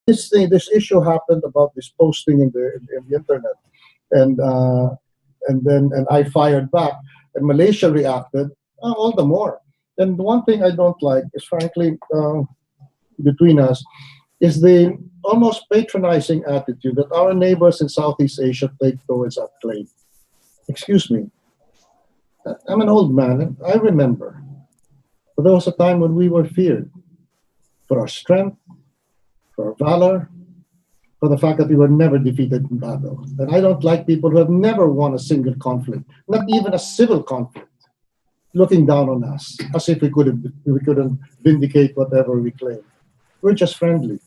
this issue happened about this posting in the internet, and I fired back, and Malaysia reacted all the more. And one thing I don't like is, frankly, between us, is the almost patronizing attitude that our neighbors in Southeast Asia take towards our claim. Excuse me, I'm an old man, and I remember. But there was a time when we were feared for our strength, for our valor, for the fact that we were never defeated in battle. And I don't like people who have never won a single conflict, not even a civil conflict, looking down on us as if we couldn't vindicate whatever we claim. We're just friendly.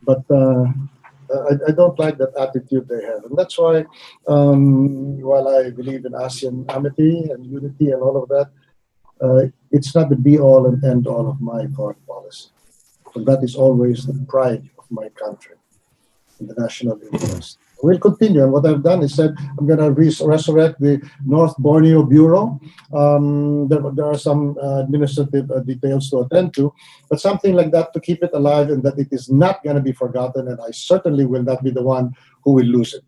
But I don't like that attitude they have. And that's why, while I believe in ASEAN amity and unity and all of that, it's not the be-all and end-all of my foreign policy. But that is always the pride of my country and the national interest. We'll continue. And what I've done is said, I'm going to resurrect the North Borneo Bureau. There are some administrative details to attend to, but something like that to keep it alive and that it is not going to be forgotten, and I certainly will not be the one who will lose it.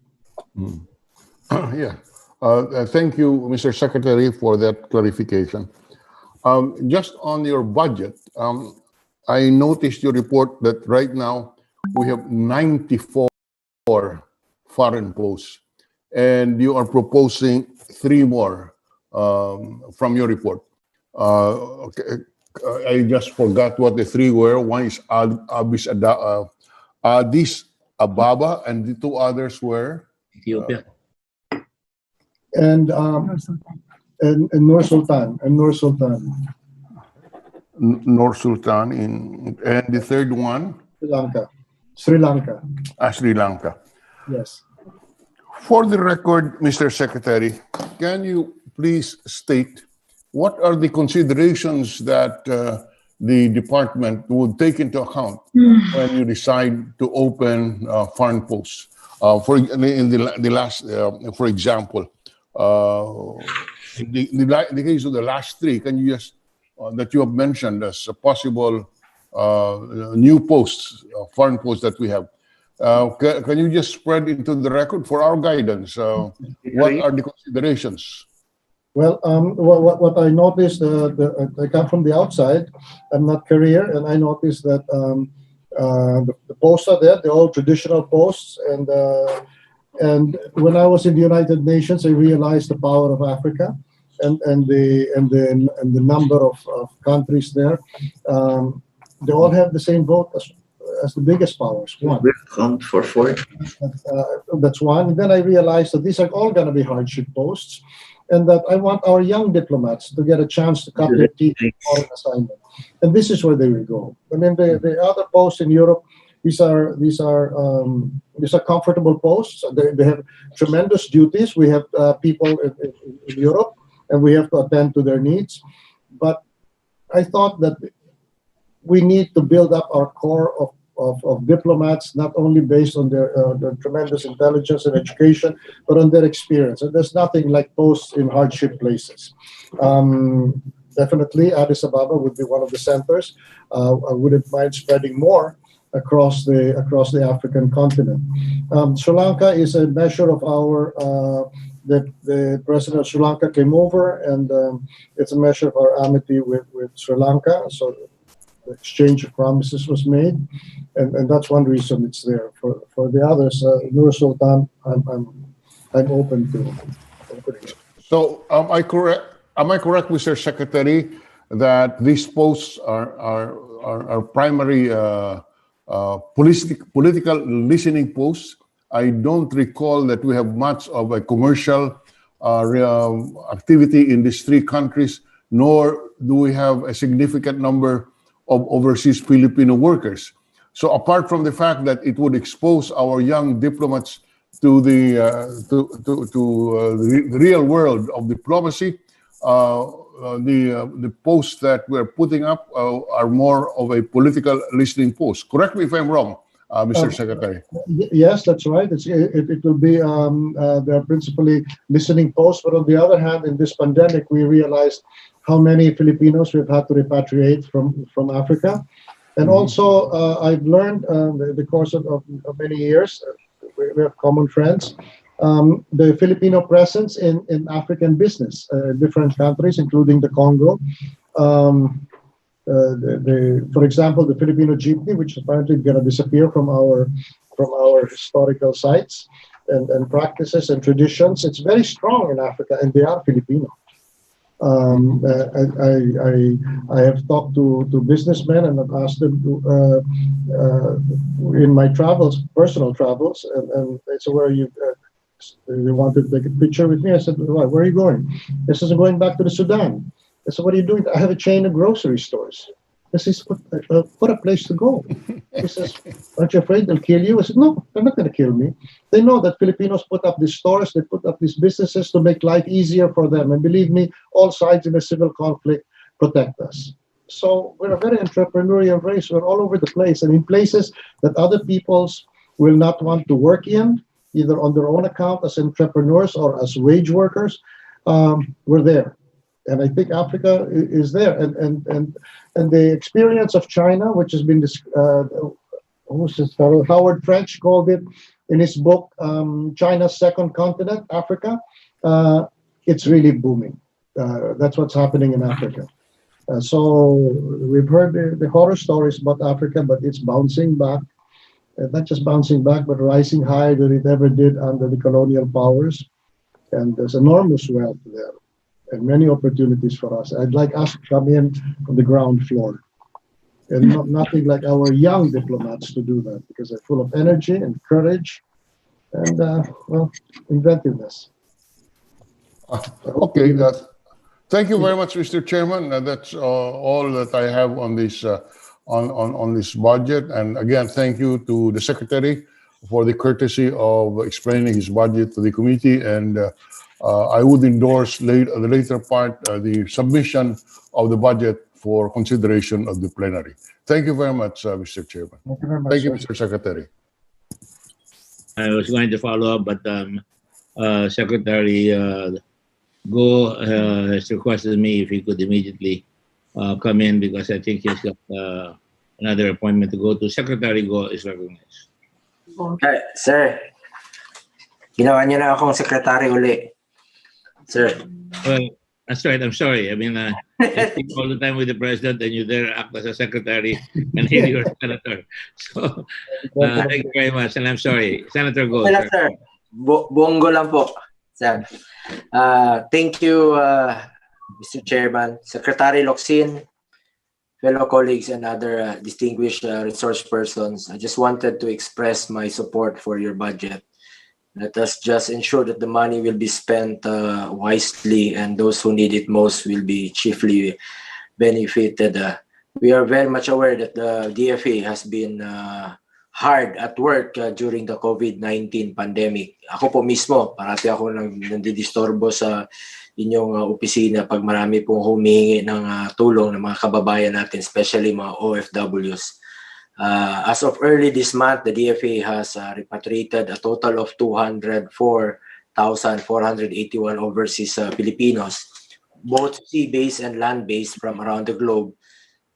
Yeah. Thank you, Mr. Secretary, for that clarification. Just on your budget, I noticed your report that right now we have 94 foreign posts, and you are proposing 3 more from your report. Okay, I just forgot what the 3 were. One is Addis Ababa, and the 2 others were Ethiopia. And Nur Sultan. Nur Sultan, and the 3rd one? Sri Lanka. Sri Lanka. Yes. For the record, Mr. Secretary, can you please state what are the considerations that the department would take into account when you decide to open foreign posts? For example, in the case of the last 3, can you just that you have mentioned as a possible new posts, foreign posts that we have? Can you just spread into the record for our guidance? What are the considerations? Well, what I noticed, I come from the outside. I'm not career, and I noticed that the posts are there. They're all traditional posts, and when I was in the United Nations, I realized the power of Africa and the number of countries there. They all have the same vote as the biggest powers. One. Count for 4. That's one. And then I realized that these are all going to be hardship posts, and that I want our young diplomats to get a chance to cut their teeth on an assignment. And this is where they will go. I mean, the other posts in Europe, these are comfortable posts. They have tremendous duties. We have people in Europe, and we have to attend to their needs. But I thought that we need to build up our core of diplomats, not only based on their tremendous intelligence and education, but on their experience. And there's nothing like posts in hardship places. Definitely, Addis Ababa would be one of the centers. I wouldn't mind spreading more across the African continent. Sri Lanka is a measure of our. The president of Sri Lanka came over, and it's a measure of our amity with Sri Lanka. So the exchange of promises was made, and that's one reason it's there. For the others, Nur Sultan, I'm open to. So am I correct, Mr. Secretary, that these posts are primary political listening posts? I don't recall that we have much of a commercial activity in these 3 countries, nor do we have a significant number of overseas Filipino workers. So apart from the fact that it would expose our young diplomats to the real world of diplomacy, the posts that we're putting up are more of a political listening post. Correct me if I'm wrong, Mr. Secretary. Yes, that's right. It will be, they're principally listening posts, but on the other hand, in this pandemic, we realized how many Filipinos we've had to repatriate from Africa. And also, I've learned the course of many years, we have common friends, the Filipino presence in African business, different countries, including the Congo. For example, the Filipino jeepney, which is apparently going to disappear from our historical sites and practices and traditions. It's very strong in Africa, and they are Filipino. I have talked to businessmen and I've asked them to in my travels, personal travels, and they said, "Where are you?" They wanted to take a picture with me. I said, "Why? Where are you going?" This is going back to the Sudan. I said, "What are you doing?" "I have a chain of grocery stores." This is put a place to go. He says, "Aren't you afraid they'll kill you?" I said, "No, they're not going to kill me." They know that Filipinos put up these stores, they put up these businesses to make life easier for them. And believe me, all sides in a civil conflict protect us. So we're a very entrepreneurial race. We're all over the place, and in places that other peoples will not want to work in, either on their own account as entrepreneurs or as wage workers, we're there. And I think Africa is there. And the experience of China, which has been Howard French called it in his book, China's Second Continent, Africa, it's really booming. That's what's happening in Africa. So we've heard the horror stories about Africa, but it's bouncing back. Not just bouncing back, but rising higher than it ever did under the colonial powers. And there's enormous wealth there and many opportunities for us. I'd like us to come in on the ground floor. And nothing like our young diplomats to do that, because they're full of energy and courage and, inventiveness. Okay. Thank you very much, Mr. Chairman. That's all that I have on this on this budget. And again, thank you to the Secretary for the courtesy of explaining his budget to the committee. And I would endorse the later part, the submission of the budget for consideration of the plenary. Thank you very much, Mr. Chairman. Thank you very much. Thank you, Mr. Secretary. I was going to follow up, but Secretary Go has requested me if he could immediately come in, because I think he's got another appointment to go to. Secretary Go is recognized. Hi, sir. Ginawa niyo na akong secretary uli. Sir. Well, that's right. I'm sorry. I mean, I speak all the time with the president, and you there act as a secretary, and here you're a senator. So, thank you very much, and I'm sorry. Senator Go. Okay lang, sir. Bongo lang po, sir. Thank you, Mr. Chairman, Secretary Locsin, fellow colleagues, and other distinguished resource persons. I just wanted to express my support for your budget. Let us just ensure that the money will be spent wisely, and those who need it most will be chiefly benefited. We are very much aware that the DFA has been hard at work during the COVID-19 pandemic. Ako po mismo, parati ako nandidistorbo sa inyong opisina pag marami pong humihingi ng tulong ng mga kababayan natin, especially mga OFWs. As of early this month, the DFA has repatriated a total of 204,481 overseas Filipinos, both sea-based and land-based from around the globe.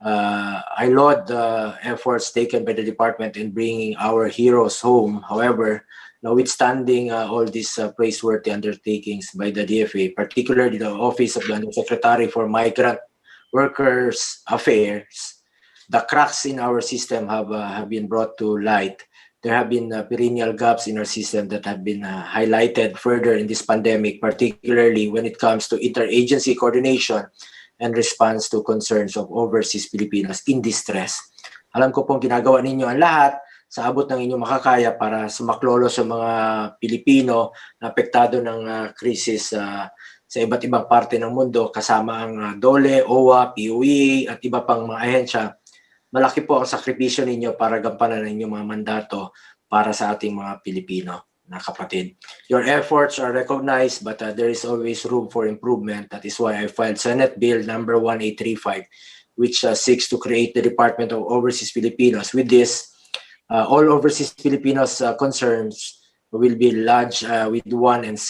I laud the efforts taken by the department in bringing our heroes home. However, notwithstanding all these praiseworthy undertakings by the DFA, particularly the Office of the Undersecretary for Migrant Workers Affairs, the cracks in our system have been brought to light. There have been perennial gaps in our system that have been highlighted further in this pandemic, particularly when it comes to interagency coordination and response to concerns of overseas Filipinos in distress. Alam ko pong ginagawa ninyo ang lahat sa abot ng inyong makakaya para sumaklolo sa mga Pilipino na apektado ng krisis sa iba't ibang parte ng mundo, kasama ang DOLE, OWA, POE at iba pang mga ahensya. Malaki po ang sakripisyo ninyo para gampanan ang inyong mga mandato para sa ating mga Pilipino na kapatid. Your efforts are recognized, but there is always room for improvement. That is why I filed Senate Bill number 1835, which seeks to create the Department of Overseas Filipinos. With this, all overseas Filipinos concerns will be lodged with one and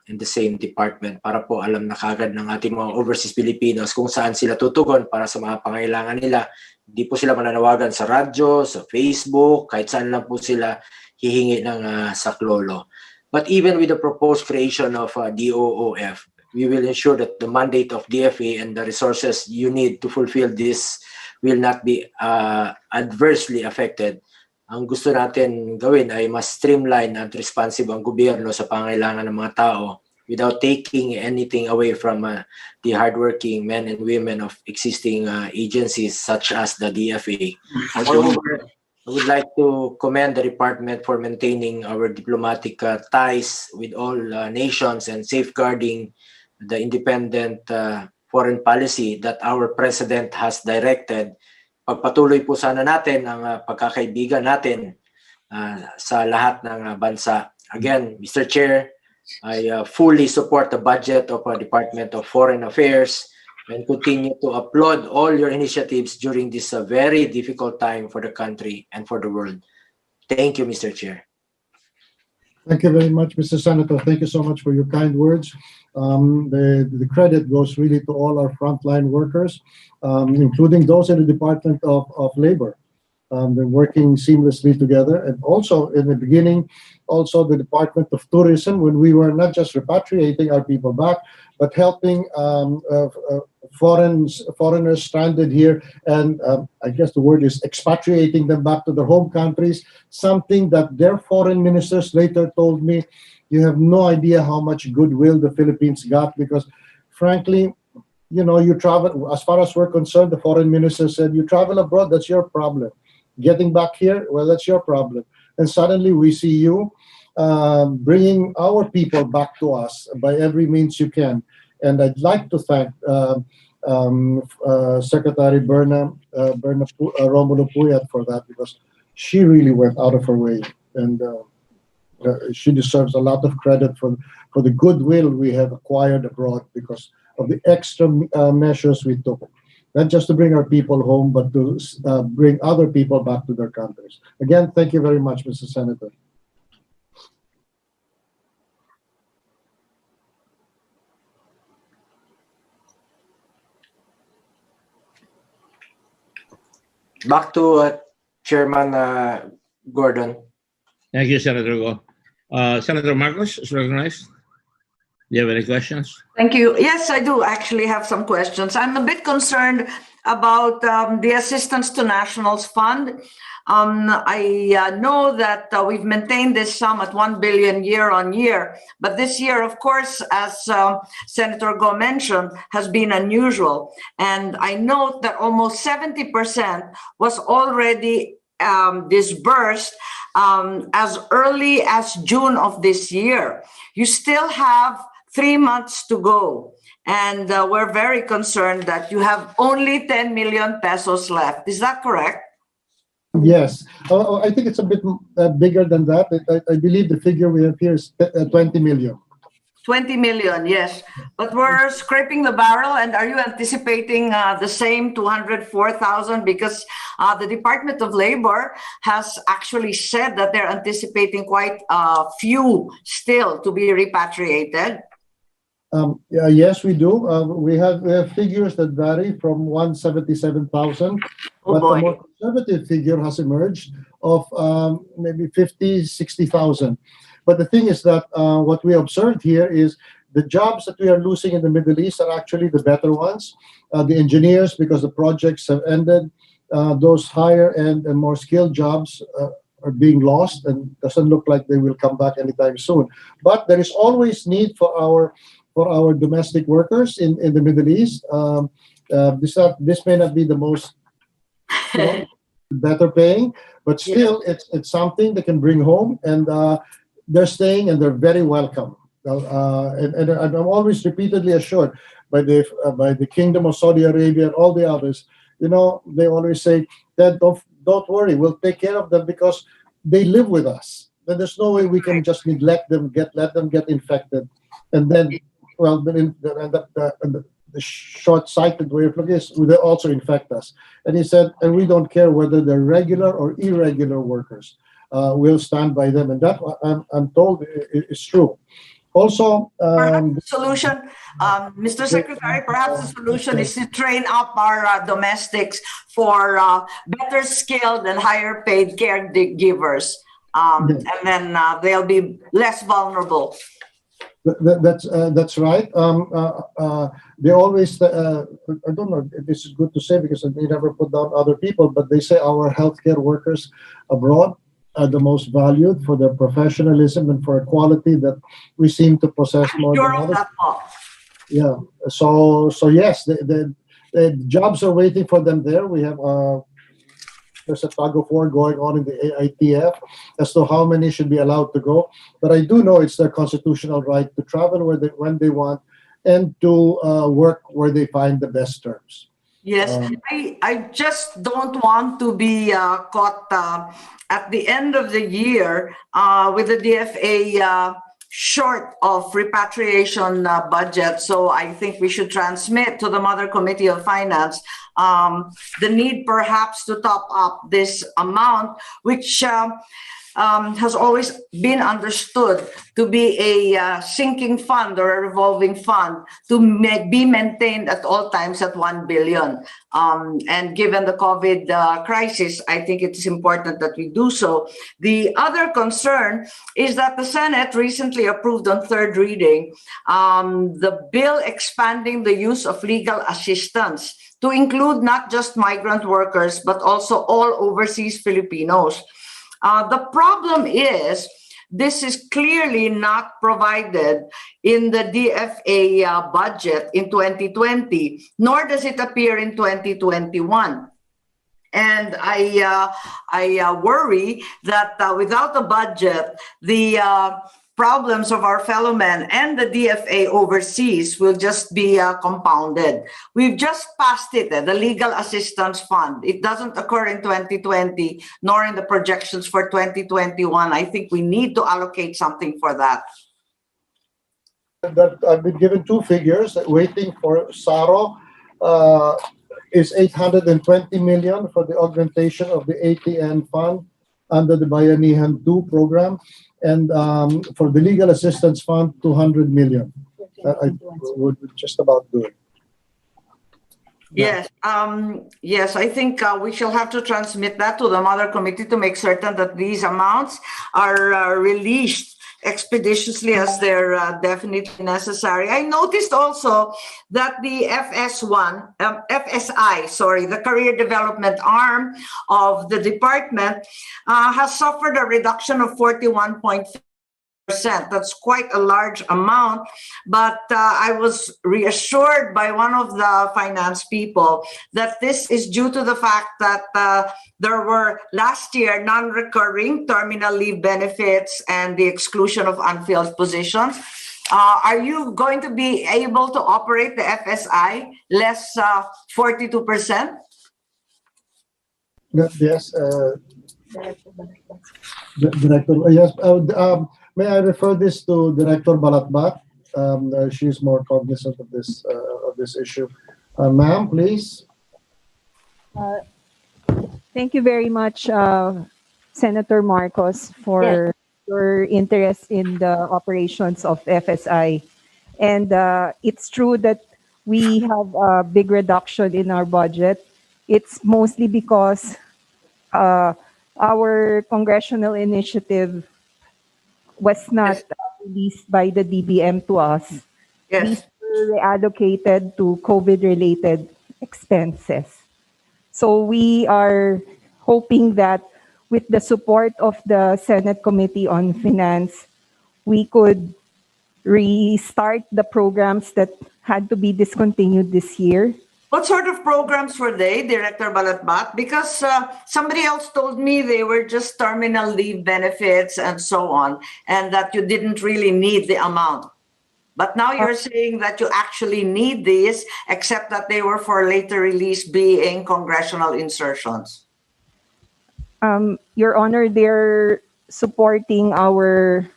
in the same department para po alam na kagad ng ating mga overseas Filipinos kung saan sila tutugon para sa mga pangailangan nila Di po sila mananawagan sa radyo, sa Facebook, kahit saan lang po sila hihingi ng saklolo. But even with the proposed creation of DOOF, we will ensure that the mandate of DFA and the resources you need to fulfill this will not be adversely affected. Ang gusto natin gawin ay mas streamline at responsive ang gobyerno sa pangailangan ng mga tao without taking anything away from the hardworking men and women of existing agencies such as the DFA. Moreover, I would like to commend the department for maintaining our diplomatic ties with all nations and safeguarding the independent foreign policy that our president has directed. Pagpatuloy po sana natin ang pagkakaibigan natin sa lahat ng bansa. Again, Mr. Chair, I fully support the budget of Department of Foreign Affairs and continue to applaud all your initiatives during this very difficult time for the country and for the world. Thank you, Mr. Chair. Thank you very much, Mr. Senator. Thank you so much for your kind words. The credit goes really to all our frontline workers, including those in the Department of Labor. They're working seamlessly together. And also, in the beginning, also the Department of Tourism, when we were not just repatriating our people back, but helping foreigners stranded here, and I guess the word is expatriating them back to their home countries, something that their foreign ministers later told me, you have no idea how much goodwill the Philippines got, because frankly, you know, you travel, as far as we're concerned, the foreign minister said, you travel abroad, that's your problem. Getting back here, well, that's your problem. And suddenly we see you bringing our people back to us by every means you can. And I'd like to thank Secretary Berna Romulo Puyat for that, because she really went out of her way, and she deserves a lot of credit for the goodwill we have acquired abroad because of the extra measures we took, not just to bring our people home, but to bring other people back to their countries. Again, thank you very much, Mr. Senator. Back to Chairman Gordon. Thank you, Senator Go. Senator Marcos is recognized. Do you have any questions? Thank you. Yes, I do actually have some questions. I'm a bit concerned about the Assistance to Nationals Fund. I know that we've maintained this sum at 1 billion year on year, but this year, of course, as Senator Go mentioned, has been unusual. And I note that almost 70% was already disbursed as early as June of this year. You still have 3 months to go. And we're very concerned that you have only 10 million pesos left. Is that correct? Yes. I think it's a bit bigger than that. I believe the figure we have here is 20 million. 20 million, yes. But we're scraping the barrel. And are you anticipating the same 204,000? Because the Department of Labor has actually said that they're anticipating quite a few still to be repatriated. Yes, we do. We have figures that vary from 177,000, but the more conservative figure has emerged of maybe 50, 60,000. But the thing is that what we observed here is the jobs that we are losing in the Middle East are actually the better ones. The engineers, because the projects have ended, those higher end and more skilled jobs are being lost, and doesn't look like they will come back anytime soon. But there is always need for our domestic workers in the Middle East. This may not be the most better paying, but still it's something they can bring home, and they're staying and they're very welcome. And I'm always repeatedly assured by the Kingdom of Saudi Arabia and all the others. You know, they always say that don't worry, we'll take care of them because they live with us. Then there's no way we can just neglect them, let them get infected, and then. Well, the short-sighted way of looking is they also infect us. And he said, and we don't care whether they're regular or irregular workers. We'll stand by them. And that, I'm told, is true. Also, Perhaps the solution, Mr. Secretary, perhaps the solution is to train up our domestics for better skilled and higher paid caregivers. And then they'll be less vulnerable. that's right. They always, I don't know if this is good to say because they never put down other people, but they say our healthcare workers abroad are the most valued for their professionalism and for a quality that we seem to possess more You're than on others. that ball. Yeah. So yes, the jobs are waiting for them there. We have there's a tug of war going on in the AITF as to how many should be allowed to go. But I do know it's their constitutional right to travel when they want and to work where they find the best terms. Yes, I just don't want to be caught at the end of the year with the DFA short of repatriation budget. So I think we should transmit to the Mother Committee of Finance the need perhaps to top up this amount, which has always been understood to be a sinking fund or a revolving fund to be maintained at all times at 1 billion. And given the COVID crisis, I think it is important that we do so. The other concern is that the Senate recently approved on third reading the bill expanding the use of legal assistance to include not just migrant workers, but also all overseas Filipinos. The problem is this is clearly not provided in the DFA budget in 2020, nor does it appear in 2021. And I worry that without a budget, the problems of our fellow men and the DFA overseas will just be compounded. We've just passed it, the Legal Assistance Fund. It doesn't occur in 2020, nor in the projections for 2021. I think we need to allocate something for that. That I've been given two figures. Waiting for SARO is 820 million for the augmentation of the ATN fund under the Bayanihan 2 program. And for the Legal Assistance Fund, 200 million. I would just about do it. Yes, yes, I think we shall have to transmit that to the Mother Committee to make certain that these amounts are released expeditiously as they're definitely necessary. I noticed also that the FSI, the Career Development Arm of the department, has suffered a reduction of 41.5%. That's quite a large amount, but I was reassured by one of the finance people that this is due to the fact that there were last year non-recurring terminal leave benefits and the exclusion of unfilled positions. Are you going to be able to operate the FSI less 42%? Yes, Director. Yes, may I refer this to Director Balatbat? She's more cognizant of this issue. Ma'am, please. Thank you very much, Senator Marcos, for your interest in the operations of FSI. And it's true that we have a big reduction in our budget. It's mostly because our congressional initiative was not released by the DBM to us. Yes. These were reallocated to COVID-related expenses. So we are hoping that with the support of the Senate Committee on Finance, we could restart the programs that had to be discontinued this year. What sort of programs were they, Director Balatbat? Because somebody else told me they were just terminal leave benefits and so on, and that you didn't really need the amount. But now you're saying that you actually need these, except that they were for later release being congressional insertions. Your Honor, they're supporting our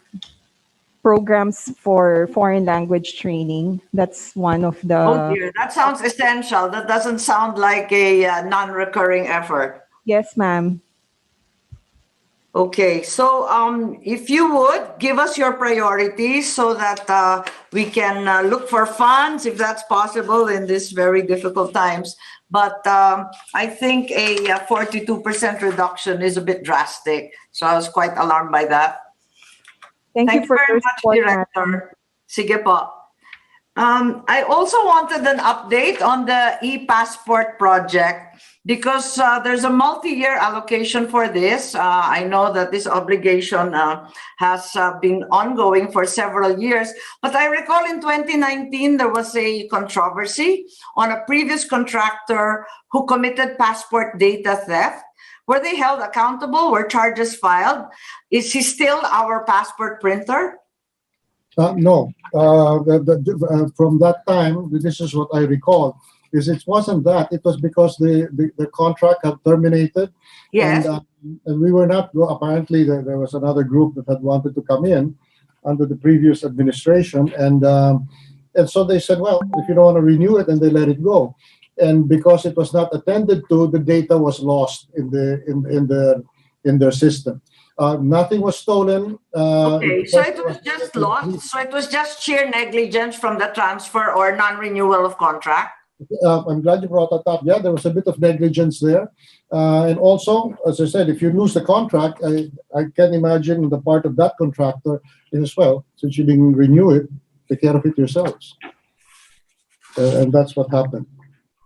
programs for foreign language training. That's one of the... Oh dear, that sounds essential. That doesn't sound like a non-recurring effort. Yes, ma'am. Okay, so if you would give us your priorities so that we can look for funds if that's possible in these very difficult times. But I think a 42% reduction is a bit drastic. So I was quite alarmed by that. Thank you for very your much, support, Director. Madam. Sige po. I also wanted an update on the e-passport project because there's a multi-year allocation for this. I know that this obligation has been ongoing for several years, but I recall in 2019 there was a controversy on a previous contractor who committed passport data theft. Were they held accountable? Were charges filed? Is he still our passport printer? No. From that time, this is what I recall. It wasn't that. It was because the contract had terminated. Yes. And we were not. Apparently, there was another group that had wanted to come in under the previous administration, and so they said, well, if you don't want to renew it, then they let it go. And because it was not attended to, the data was lost in their system. Nothing was stolen. Okay, so it was just lost. So it was just sheer negligence from the transfer or non-renewal of contract. I'm glad you brought that up. Yeah, there was a bit of negligence there. And also, as I said, if you lose the contract, I can imagine the part of that contractor as well, since you didn't renew it, take care of it yourselves. And that's what happened.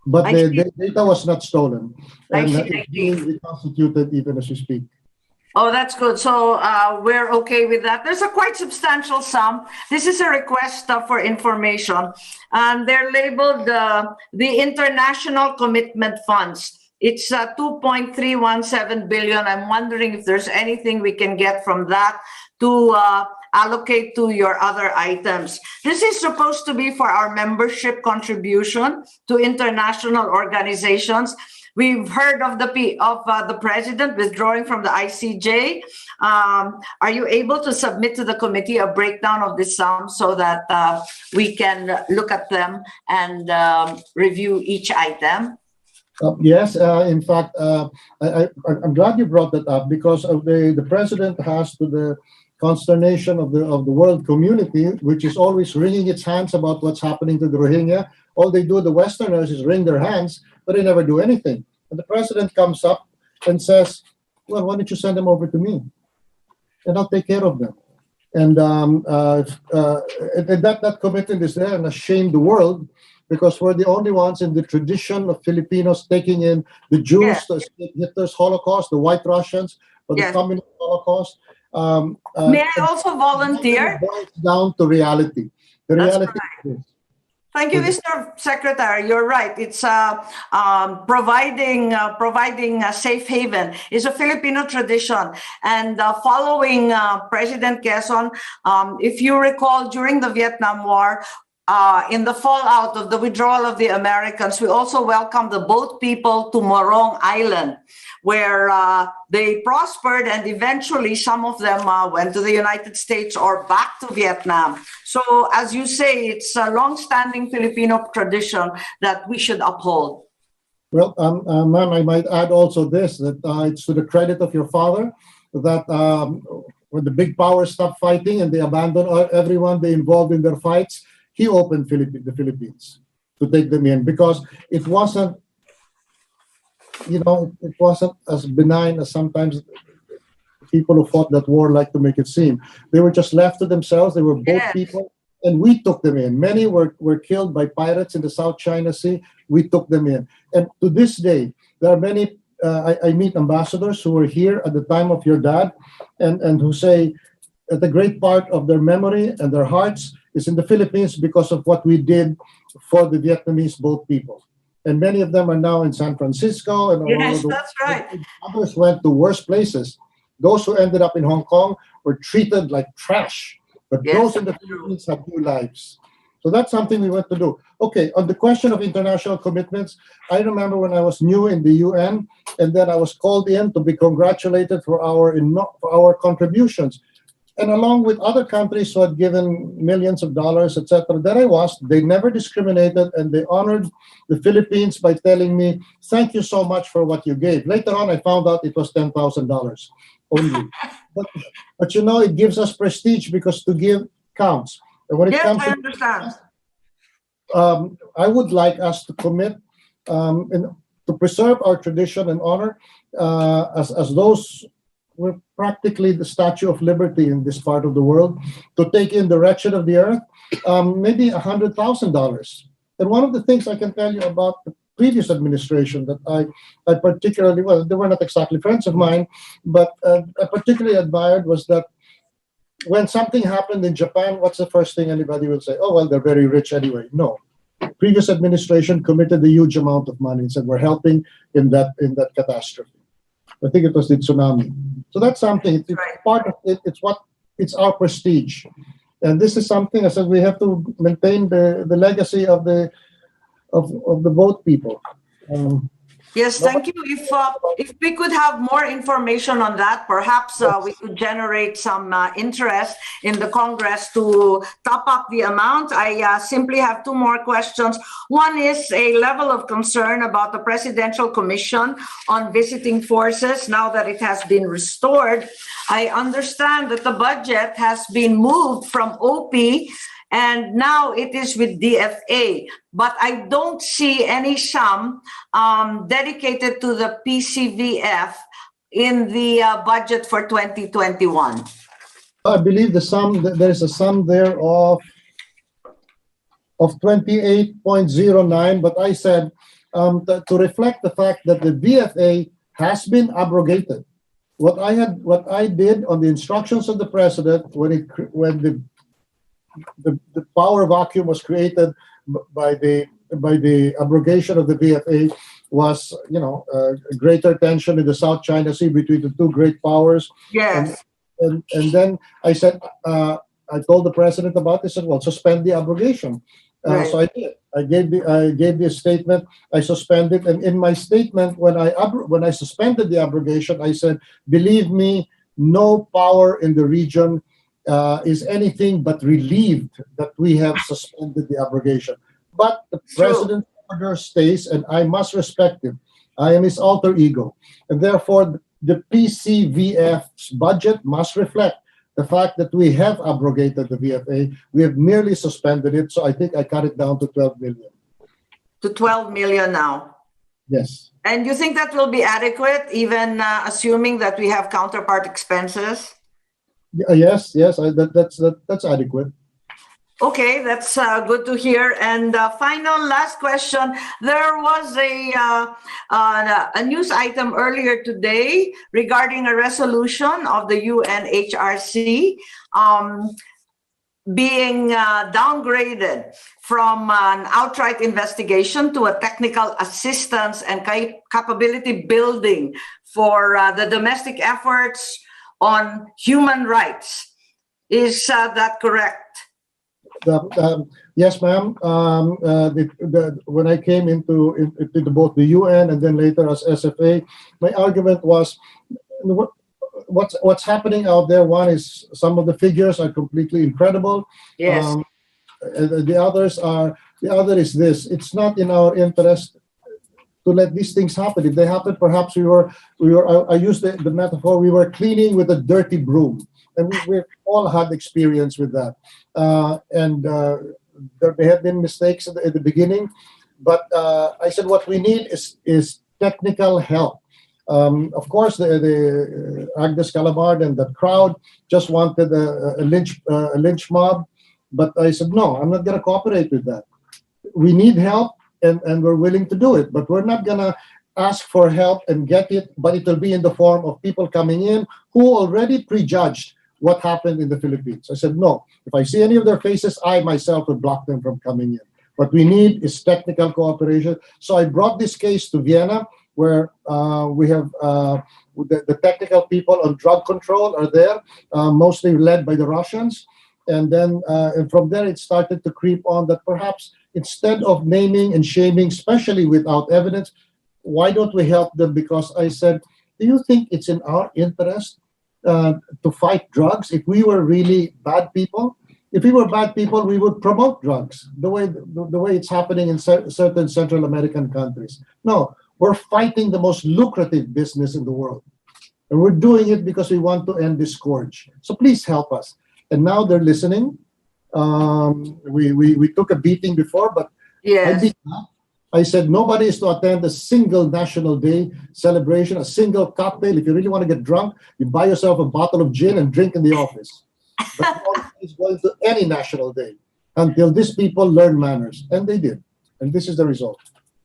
But the data was not stolen. And it's being reconstituted even as we speak. Oh, that's good. So we're okay with that. There's a quite substantial sum. This is a request for information, and they're labeled the International Commitment Funds. It's 2.317 billion. I'm wondering if there's anything we can get from that to allocate to your other items. This is supposed to be for our membership contribution to international organizations. We've heard of the president withdrawing from the ICJ. Are you able to submit to the committee a breakdown of this sum so that we can look at them and review each item? Yes, in fact, I'm glad you brought that up because of the president has, to the consternation of the world community, which is always wringing its hands about what's happening to the Rohingya. All they do, the Westerners, is wring their hands, but they never do anything. And the president comes up and says, well, why don't you send them over to me? And I'll take care of them. And that commitment is there and has shamed the world because we're the only ones in the tradition of Filipinos taking in the Jews, the Hitler's Holocaust, the White Russians, or the Communist Holocaust. May I also volunteer? It boils down to reality. The reality is this. Thank you, Mr. Secretary. You're right. It's providing a safe haven is a Filipino tradition. And following President Quezon, if you recall, during the Vietnam War, in the fallout of the withdrawal of the Americans, we also welcomed the boat people to Morong Island, where they prospered, and eventually some of them went to the United States or back to Vietnam. So, as you say, it's a long-standing Filipino tradition that we should uphold. Well, ma'am, I might add also this, that it's to the credit of your father that when the big powers stopped fighting and they abandoned everyone they involved in their fights, he opened the Philippines to take them in because it wasn't, it wasn't as benign as sometimes people who fought that war like to make it seem. They were just left to themselves. They were boat people, and we took them in. Many were killed by pirates in the South China Sea. We took them in. And to this day, there are many, I meet ambassadors who were here at the time of your dad and who say that a great part of their memory and their hearts is in the Philippines because of what we did for the Vietnamese boat people. And many of them are now in San Francisco. And that's right. Others went to worse places. Those who ended up in Hong Kong were treated like trash. But those in the Philippines have new lives. So that's something we want to do. Okay, on the question of international commitments, I remember when I was new in the UN, and then I was called in to be congratulated for our contributions. And along with other countries who had given millions of dollars, etc., they never discriminated, and they honored the Philippines by telling me, thank you so much for what you gave. Later on, I found out it was $10,000. only. But you know, it gives us prestige because to give counts. And when it Yes, comes I to understand. I would like us to commit to preserve our tradition and honor as those we're practically the Statue of Liberty in this part of the world, to take in the wretched of the earth, maybe $100,000. And one of the things I can tell you about the previous administration that I particularly, well, they were not exactly friends of mine, but I particularly admired was that when something happened in Japan, what's the first thing anybody will say? Oh, well, they're very rich anyway. No. Previous administration committed a huge amount of money and said we're helping in that catastrophe. I think it was the tsunami. So that's something. It's part of it. It's our prestige, and this is something I said we have to maintain the legacy of the boat people. Yes, thank you. If we could have more information on that, perhaps we could generate some interest in the Congress to top up the amount. I simply have two more questions. One is a level of concern about the Presidential Commission on Visiting Forces now that it has been restored. I understand that the budget has been moved from OP and now it is with DFA, but I don't see any sum dedicated to the PCVF in the budget for 2021. I believe there is a sum there of 28.09, but I said to reflect the fact that the DFA has been abrogated. What I did on the instructions of the president when the power vacuum was created by the abrogation of the DFA was, greater tension in the South China Sea between the two great powers. Yes. And then I said, I told the president about this, and well, suspend the abrogation. Right. So I did. I gave the statement. I suspended, and in my statement, when I suspended the abrogation, I said, believe me, no power in the region is anything but relieved that we have suspended the abrogation. But the president's order stays, and I must respect him. I am his alter ego. And therefore, the PCVF's budget must reflect the fact that we have abrogated the VFA. We have merely suspended it, so I think I cut it down to 12 million. To 12 million now? Yes. And you think that will be adequate, even assuming that we have counterpart expenses? Yes, that's adequate. Okay, that's good to hear. And final last question. There was a news item earlier today regarding a resolution of the UNHRC being downgraded from an outright investigation to a technical assistance and capability building for the domestic efforts on human rights. Is that correct? Yes, ma'am. When I came into both the UN and then later as SFA, my argument was what's happening out there. One is some of the figures are completely incredible. Yes. The other is this. It's not in our interest to let these things happen. If they happen, perhaps we were. I used the metaphor. We were cleaning with a dirty broom. And we all had experience with that. There may have been mistakes at the beginning, but I said what we need is technical help. Of course, the Agnes Calabard and the crowd just wanted a lynch mob, but I said, no, I'm not going to cooperate with that. We need help, and we're willing to do it, but we're not going to ask for help and get it, but it will be in the form of people coming in who already prejudged what happened in the Philippines. I said, no, if I see any of their faces, I myself will block them from coming in. What we need is technical cooperation. So I brought this case to Vienna, where we have the technical people on drug control are there, mostly led by the Russians. And then and from there, it started to creep on that perhaps instead of naming and shaming, especially without evidence, why don't we help them? Because I said, do you think it's in our interest to fight drugs? If we were really bad people, if we were bad people, we would promote drugs the way it's happening in certain Central American countries. No, we're fighting the most lucrative business in the world. And we're doing it because we want to end this scourge. So please help us. And now they're listening. We took a beating before, but Yes. I said nobody is to attend a single National Day celebration, a single cocktail. If you really want to get drunk, you buy yourself a bottle of gin and drink in the office. But nobody is going to any National Day until these people learn manners. And they did. And this is the result.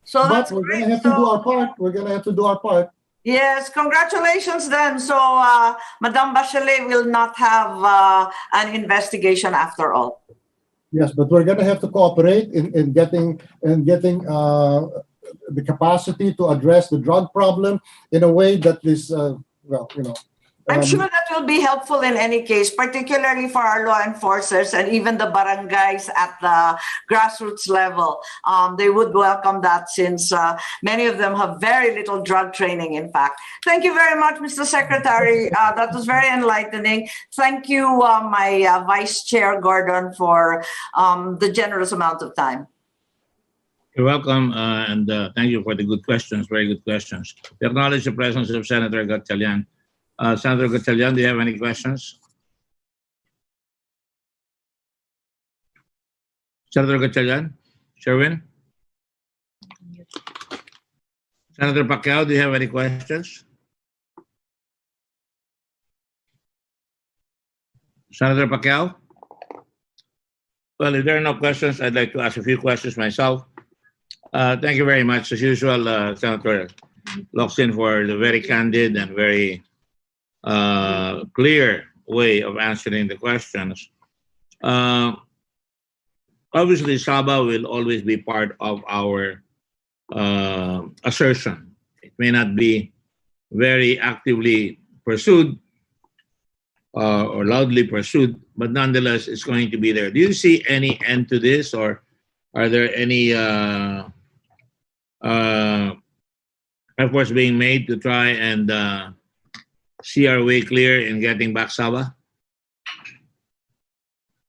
So But that's we're going great. to have to do our part. We're going to have to do our part. Yes, congratulations then. So Madame Bachelet will not have an investigation after all. Yes, but we're going to have to cooperate in getting the capacity to address the drug problem in a way that is, I'm sure that will be helpful in any case, particularly for our law enforcers and even the barangays at the grassroots level. They would welcome that since many of them have very little drug training, in fact. Thank you very much, Mr. Secretary. That was very enlightening. Thank you, my Vice Chair Gordon, for the generous amount of time. You're welcome, and thank you for the good questions, very good questions. We acknowledge the presence of Senator Gatchalian. Senator Gatchalian, do you have any questions? Senator Gatchalian? Sherwin? Senator Pacquiao, do you have any questions? Senator Pacquiao? Well, if there are no questions, I'd like to ask a few questions myself. Thank you very much, as usual, Senator Locsin, for the very candid and very clear way of answering the questions. Obviously, Sabah will always be part of our assertion. It may not be very actively pursued or loudly pursued, but nonetheless, it's going to be there. Do you see any end to this, or are there any efforts being made to try and see our way clear in getting back Sabah?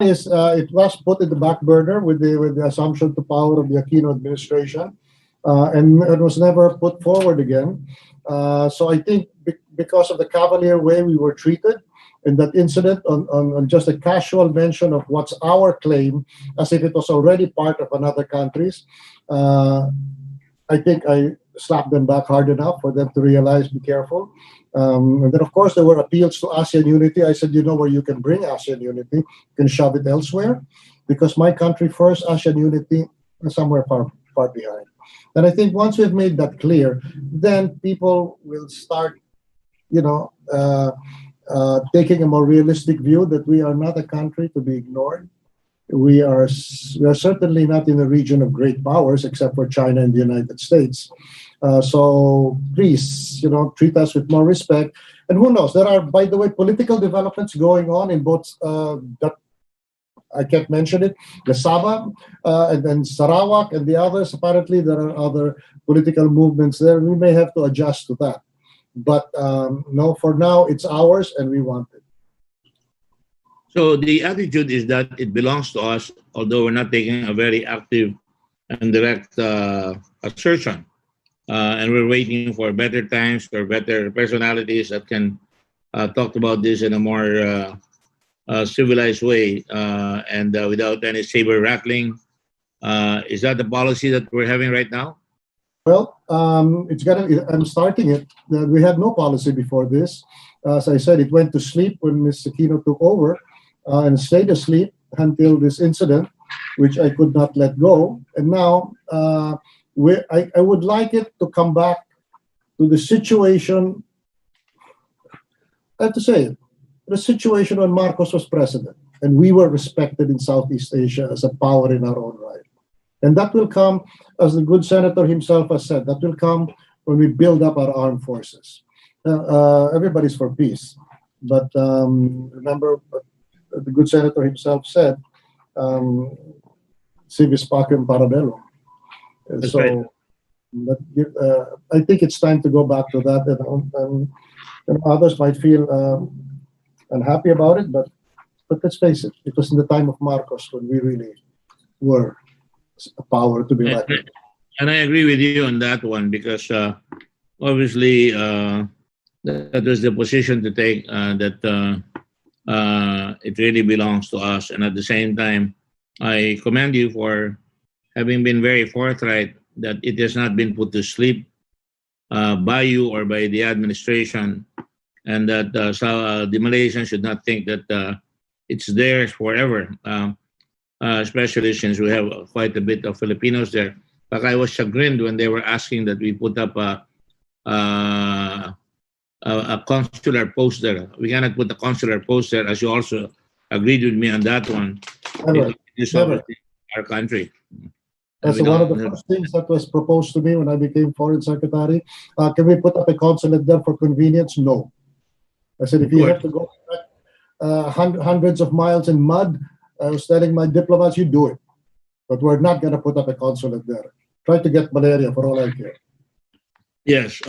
Yes, it was put in the back burner with the assumption to power of the Aquino administration, and it was never put forward again. So I think because of the cavalier way we were treated in that incident, on just a casual mention of what's our claim, as if it was already part of another country's, I think I slapped them back hard enough for them to realize, be careful. And then, of course, there were appeals to ASEAN unity. I said, you know where you can bring ASEAN unity? You can shove it elsewhere, because my country first, ASEAN unity somewhere far behind. And I think once we've made that clear, then people will start, taking a more realistic view that we are not a country to be ignored. We are certainly not in the region of great powers, except for China and the United States. So please, treat us with more respect. And who knows? There are, by the way, political developments going on in both. That I can't mention it. The Sabah and then Sarawak and the others. Apparently, there are other political movements there. We may have to adjust to that. But no, for now, it's ours, and we want it. So the attitude is that it belongs to us, although we're not taking a very active and direct assertion. And we're waiting for better times, for better personalities that can talk about this in a more civilized way and without any saber rattling. Is that the policy that we're having right now? Well, I'm starting it. We had no policy before this. As I said, it went to sleep when Ms. Aquino took over and stayed asleep until this incident, which I could not let go. And now I would like it to come back to the situation, I have to say it, the situation when Marcos was president and we were respected in Southeast Asia as a power in our own right. And that will come, as the good senator himself has said, that will come when we build up our armed forces. Everybody's for peace. But remember, the good senator himself said, civis pacem para bello. That's So right. I think it's time to go back to that. And others might feel unhappy about it, but let's face it, it was in the time of Marcos when we really were a power to be reckoned. And I agree with you on that one, because obviously that was the position to take, that it really belongs to us. And at the same time, I commend you for having been very forthright that it has not been put to sleep by you or by the administration, and that the Malaysians should not think that it's theirs forever, especially since we have quite a bit of Filipinos there. But I was chagrined when they were asking that we put up a consular post there. We cannot put a consular post there, as you also agreed with me on that one. Never. It's Never. our country. That's We one of don't the have- first things that was proposed to me when I became Foreign Secretary. Can we put up a consulate there for convenience? No. I said, if you have to go hundreds of miles in mud, I was telling my diplomats, you do it. But we're not going to put up a consulate there. Try to get malaria for all I care. Yes.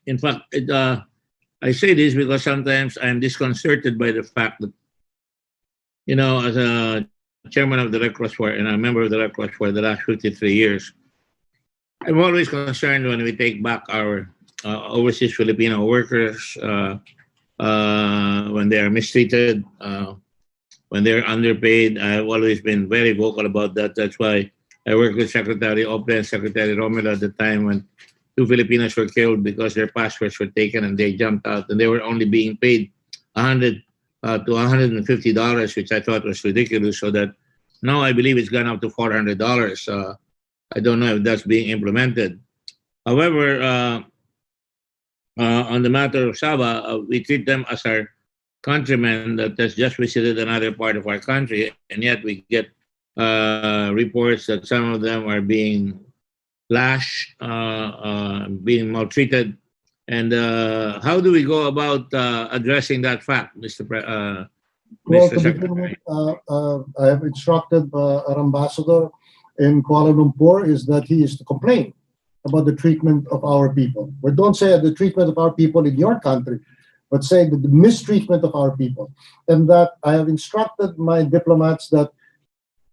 In fact, I say this because sometimes I'm disconcerted by the fact that, as a chairman of the Red Cross for and a member of the Red Cross for the last 53 years, I'm always concerned when we take back our overseas Filipino workers, when they are mistreated, when they're underpaid. I've always been very vocal about that. That's why I worked with Secretary Ople and Secretary Romero at the time when 2 Filipinos were killed because their passports were taken and they jumped out, and they were only being paid $100 to $150, which I thought was ridiculous. So that now I believe it's gone up to $400. I don't know if that's being implemented. However, on the matter of Sabah, we treat them as our countrymen that has just visited another part of our country, and yet we get reports that some of them are being lashed, being maltreated. And how do we go about addressing that fact, Mr. Well, Mr. to begin Secretary? with, I have instructed our ambassador in Kuala Lumpur is that he is to complain about the treatment of our people. But don't say the treatment of our people in your country, but say the mistreatment of our people. And that I have instructed my diplomats that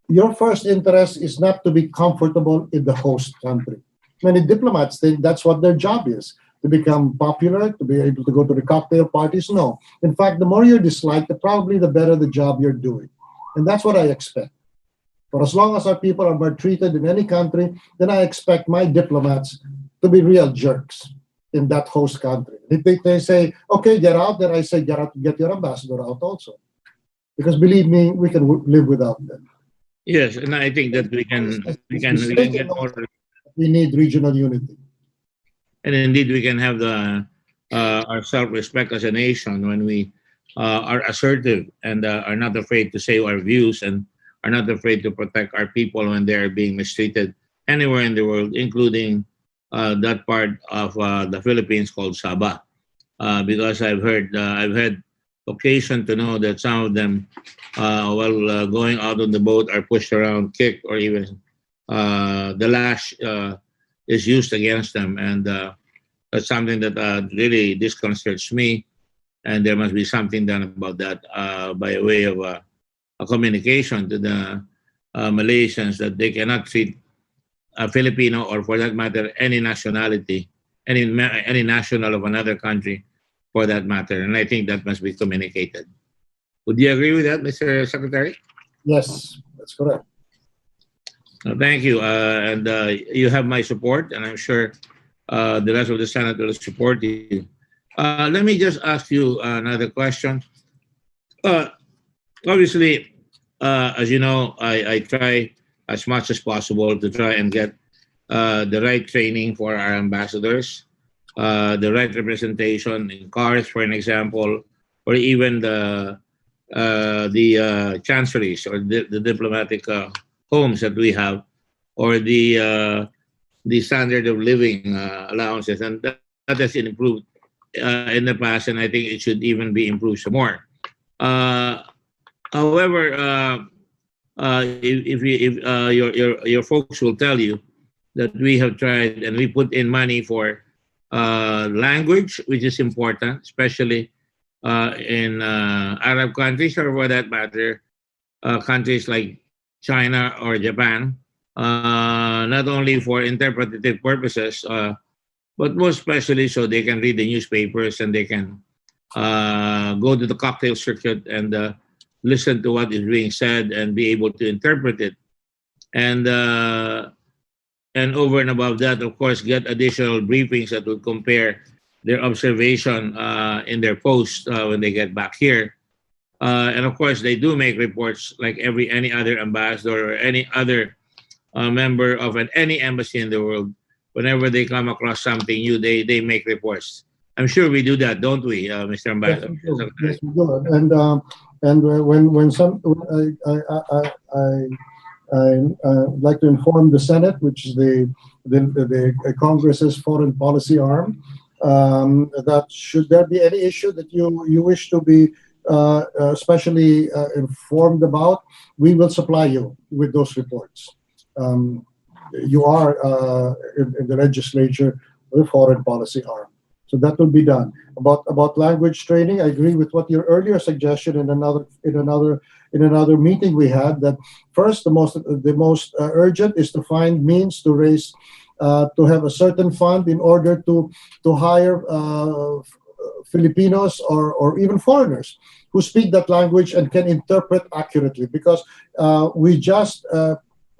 your first interest is not to be comfortable in the host country. Many diplomats think that's what their job is, to become popular, to be able to go to the cocktail parties. No. In fact, the more you're disliked, probably the better the job you're doing. And that's what I expect. For as long as our people are maltreated in any country, then I expect my diplomats to be real jerks in that host country. If they say, okay, get out, then I say, get your ambassador out also. Because believe me, we can live without them. Yes, and I think that we can get more, We need regional unity. and indeed we can have our self-respect as a nation when we are assertive and are not afraid to say our views and are not afraid to protect our people when they are being mistreated anywhere in the world, including that part of the Philippines called Sabah. Because I've had occasion to know that some of them, while going out on the boat, are pushed around, kicked, or even the lash is used against them, and that's something that really disconcerts me. And there must be something done about that by way of a communication to the Malaysians that they cannot treat a Filipino, or for that matter, any nationality, any national of another country, for that matter. And I think that must be communicated. Would you agree with that, Mr. Secretary? Yes, that's correct. Thank you. And you have my support, and I'm sure the rest of the Senate will support you. Let me just ask you another question. Obviously, as you know, I try as much as possible to try and get the right training for our ambassadors, the right representation in cars, for an example, or even the chancelleries or the diplomatic homes that we have, or the standard of living allowances, and that has been improved in the past, and I think it should even be improved some more. However, if your folks will tell you that we have tried and we put in money for language, which is important, especially in Arab countries, or for that matter, countries like China or Japan, not only for interpretative purposes, but most especially so they can read the newspapers and they can go to the cocktail circuit and listen to what is being said and be able to interpret it. And over and above that, of course, get additional briefings that will compare their observation in their post when they get back here. And of course, they do make reports like any other ambassador or any other member of any embassy in the world. Whenever they come across something new, they make reports. I'm sure we do that, don't we, Mr. Ambassador? Yes, we do. And when some, I like to inform the Senate, which is the Congress's foreign policy arm, that should there be any issue that you wish to be especially informed about, we will supply you with those reports. You are in the legislature, the foreign policy arm, so that will be done. About language training, I agree with what your earlier suggestion in another meeting we had. That first, the most urgent is to find means to raise to have a certain fund in order to hire Filipinos or even foreigners who speak that language and can interpret accurately. Because we just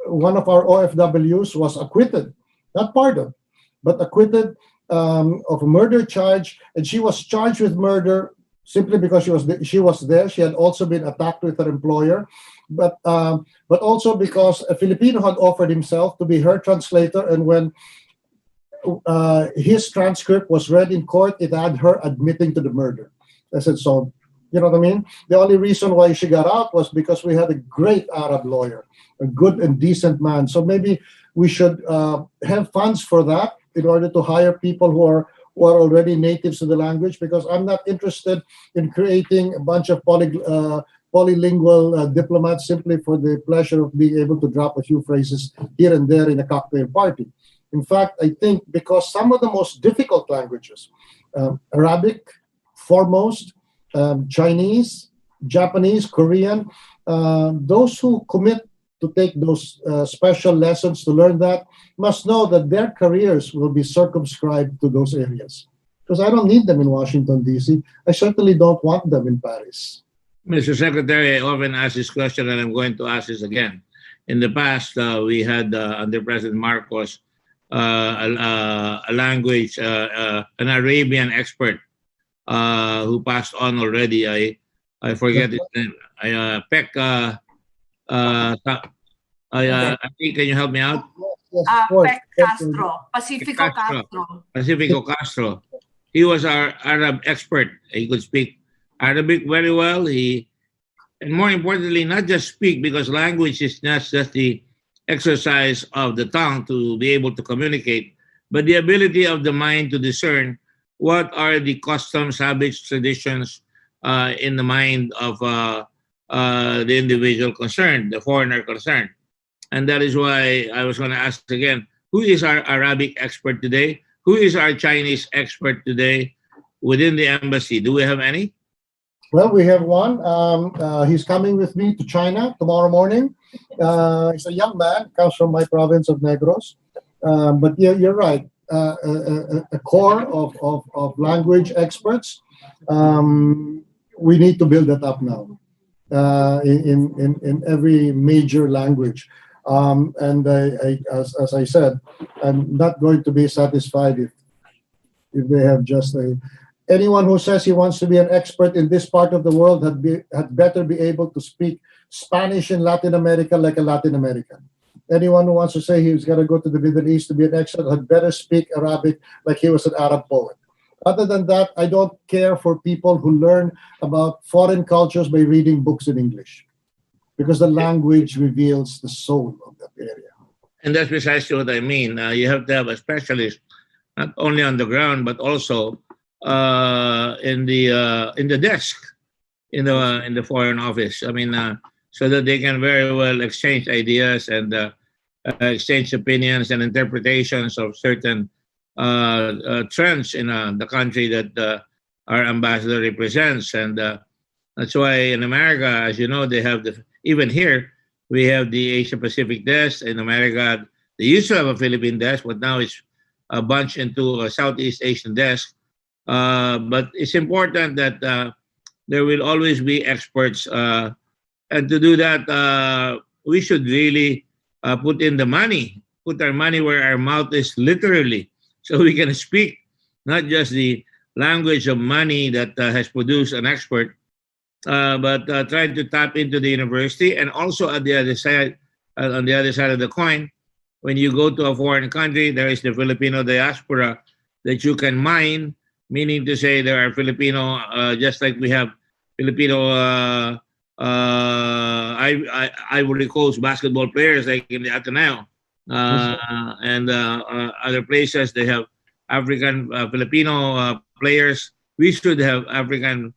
one of our OFWs was acquitted, not pardoned, but acquitted of a murder charge, and she was charged with murder simply because she was there. She had also been attacked with her employer, but also because a Filipino had offered himself to be her translator, and when his transcript was read in court, it had her admitting to the murder. I said, so, you know what I mean? The only reason why she got out was because we had a great Arab lawyer, a good and decent man. So maybe we should have funds for that in order to hire people who are already natives to the language, because I'm not interested in creating a bunch of polylingual diplomats simply for the pleasure of being able to drop a few phrases here and there in a cocktail party. In fact, I think because some of the most difficult languages, Arabic foremost, Chinese, Japanese, Korean, those who commit to take those special lessons to learn that must know that their careers will be circumscribed to those areas. Because I don't need them in Washington, D.C. I certainly don't want them in Paris. Mr. Secretary, I often ask this question, and I'm going to ask this again. In the past, we had under President Marcos a language, an Arabian expert who passed on already. I forget his name. I think, can you help me out? Pec Castro, Pacifico Castro. He was our Arab expert. He could speak Arabic very well. And more importantly, not just speak, because language is not just the exercise of the tongue to be able to communicate, but the ability of the mind to discern what are the customs, habits, traditions in the mind of the individual concerned, the foreigner concerned. And that is why I was going to ask again, who is our Arabic expert today? Who is our Chinese expert today within the embassy? Do we have any? Well, we have one. He's coming with me to China tomorrow morning. He's a young man, comes from my province of Negros. But yeah, you're right. A core of language experts. We need to build that up now in every major language. And as I said, I'm not going to be satisfied if they have just anyone who says he wants to be an expert in this part of the world had better be able to speak Spanish in Latin America like a Latin American. Anyone who wants to say he's got to go to the Middle East to be an expert had better speak Arabic like he was an Arab poet. Other than that, I don't care for people who learn about foreign cultures by reading books in English, because the language reveals the soul of that area. And that's precisely what I mean. You have to have a specialist, not only on the ground, but also in the desk, in the foreign office. I mean, so that they can very well exchange ideas and exchange opinions and interpretations of certain trends in the country that our ambassador represents. And that's why in America, as you know, they have even here, we have the Asia Pacific desk. In America, they used to have a Philippine desk, but now it's bunch into a Southeast Asian desk. But it's important that there will always be experts. And to do that, we should really put in the money, put our money where our mouth is literally, so we can speak not just the language of money that has produced an expert, but try to tap into the university. And also at the other side, on the other side of the coin, when you go to a foreign country, there is the Filipino diaspora that you can mine, meaning to say there are Filipino, just like we have Filipino Ivory Coast basketball players like in the Ateneo and other places. They have African Filipino players. We should have African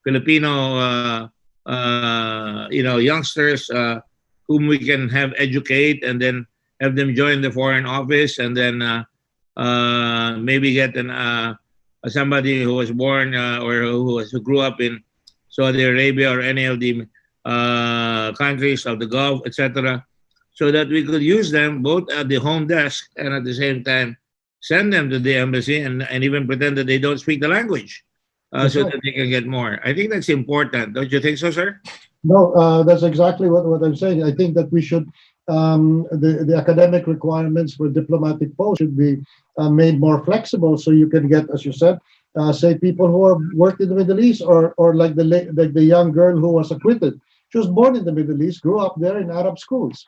Filipino youngsters whom we can have educate and then have them join the foreign office, and then maybe get somebody who was born or who grew up in Saudi Arabia or any of the countries of the Gulf, etc., so that we could use them both at the home desk and at the same time send them to the embassy and even pretend that they don't speak the language so that they can get more. I think that's important. Don't you think so, sir? No, that's exactly what I'm saying. I think that we should, the academic requirements for diplomatic posts should be made more flexible, so you can get, as you said, say people who are worked in the Middle East, or like the young girl who was acquitted. She was born in the Middle East, grew up there in Arab schools.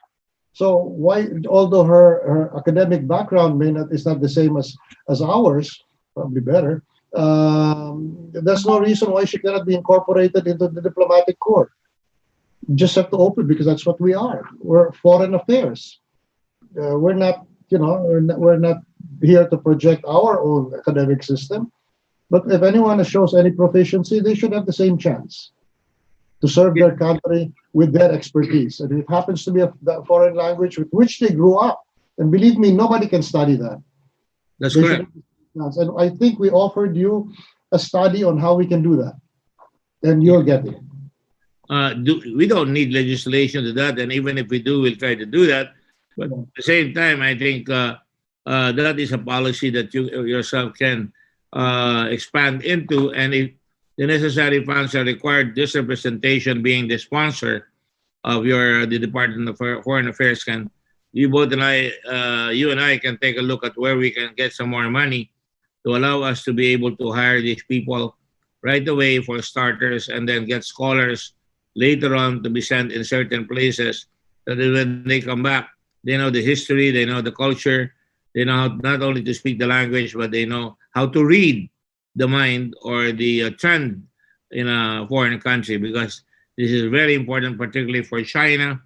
So why, although her academic background is not the same as ours, probably better, there's no reason why she cannot be incorporated into the diplomatic corps. You just have to open, because that's what we are. We're foreign affairs. We're not, we're not here to project our own academic system. But if anyone shows any proficiency, they should have the same chance to serve their country with their expertise. And it happens to be a foreign language with which they grew up. And believe me, nobody can study that. That's correct. And I think we offered you a study on how we can do that. And you'll get it. We don't need legislation to that. And even if we do, we'll try to do that. But at the same time, I think that is a policy that you yourself can expand into. And if the necessary funds are required, this representation being the sponsor of the Department of Foreign Affairs, you and I can take a look at where we can get some more money to allow us to be able to hire these people right away for starters, and then get scholars later on to be sent in certain places, so that when they come back, they know the history, they know the culture, they know how not only to speak the language, but they know how to read the mind or the trend in a foreign country, because this is very important, particularly for China,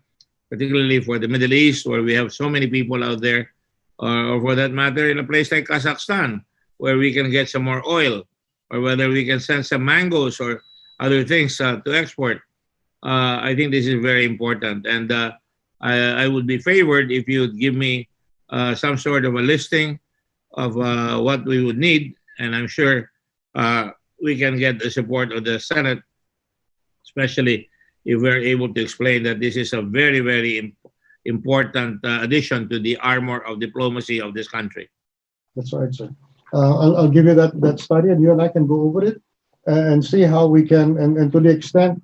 particularly for the Middle East, where we have so many people out there, or for that matter, in a place like Kazakhstan, where we can get some more oil, or whether we can send some mangoes or other things to export. I think this is very important. And I would be favored if you would give me some sort of a listing of what we would need. And I'm sure we can get the support of the Senate, especially if we're able to explain that this is a very, very important addition to the armor of diplomacy of this country. That's right, sir. I'll give you that study, and you and I can go over it and see how we can, and to the extent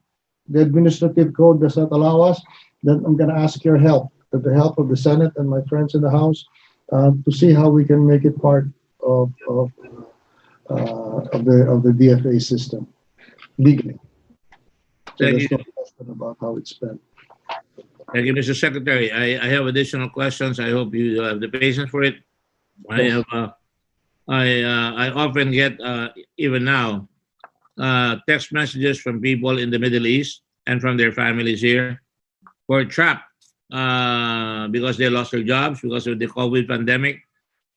the administrative code does not allow us, then I'm going to ask your help, with the help of the Senate and my friends in the House, to see how we can make it part of the DFA system legally. So Thank there's you. no question about how it's spent. Thank you, Mr. Secretary. I have additional questions. I hope you have the patience for it. I often get, even now, text messages from people in the Middle East and from their families here who are trapped because they lost their jobs because of the COVID pandemic,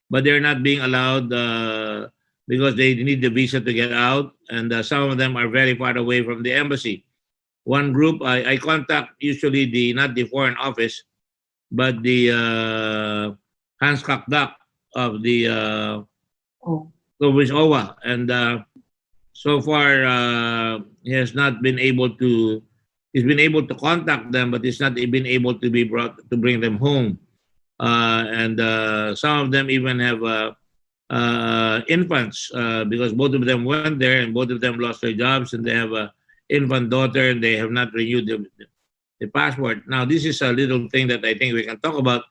but they're not being allowed because they need the visa to get out, and some of them are very far away from the embassy. One group, I contact usually not the foreign office, but the Hans Kakdak of the Province OWA, and so far he has not been able to. He's been able to contact them, but he's not been able to bring them home. And some of them even have infants because both of them went there and both of them lost their jobs, and they have a infant daughter and they have not renewed the passport. Now, this is a little thing that I think we can talk about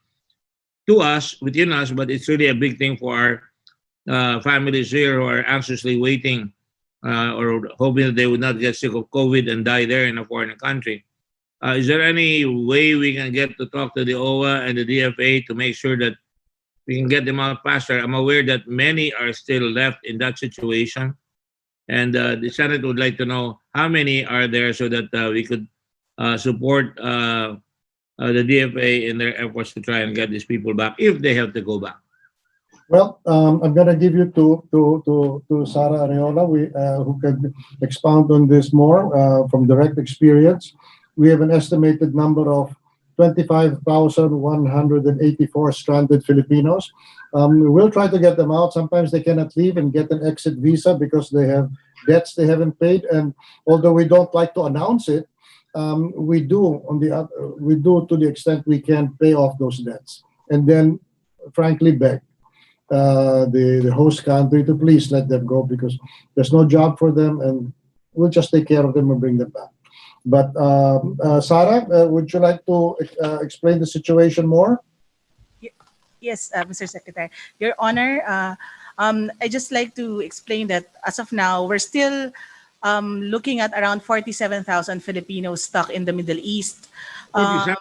to us, within us, but it's really a big thing for our families here who are anxiously waiting or hoping that they would not get sick of COVID and die there in a foreign country. Is there any way we can get to talk to the OWA and the DFA to make sure that we can get them out faster? I'm aware that many are still left in that situation, and the Senate would like to know how many are there so that we could support the DFA in their efforts to try and get these people back if they have to go back. Well, I'm going to give you to Sara Areola, who can expound on this more from direct experience. We have an estimated number of 25,184 stranded Filipinos. We'll try to get them out. Sometimes they cannot leave and get an exit visa because they have debts they haven't paid. And although we don't like to announce it, we do to the extent we can pay off those debts, and then, frankly, beg the host country to please let them go because there's no job for them, and we'll just take care of them and bring them back. But Sara, would you like to explain the situation more? Yes, Mr. Secretary. Your Honor, I just like to explain that as of now, we're still looking at around 47,000 Filipinos stuck in the Middle East. 47?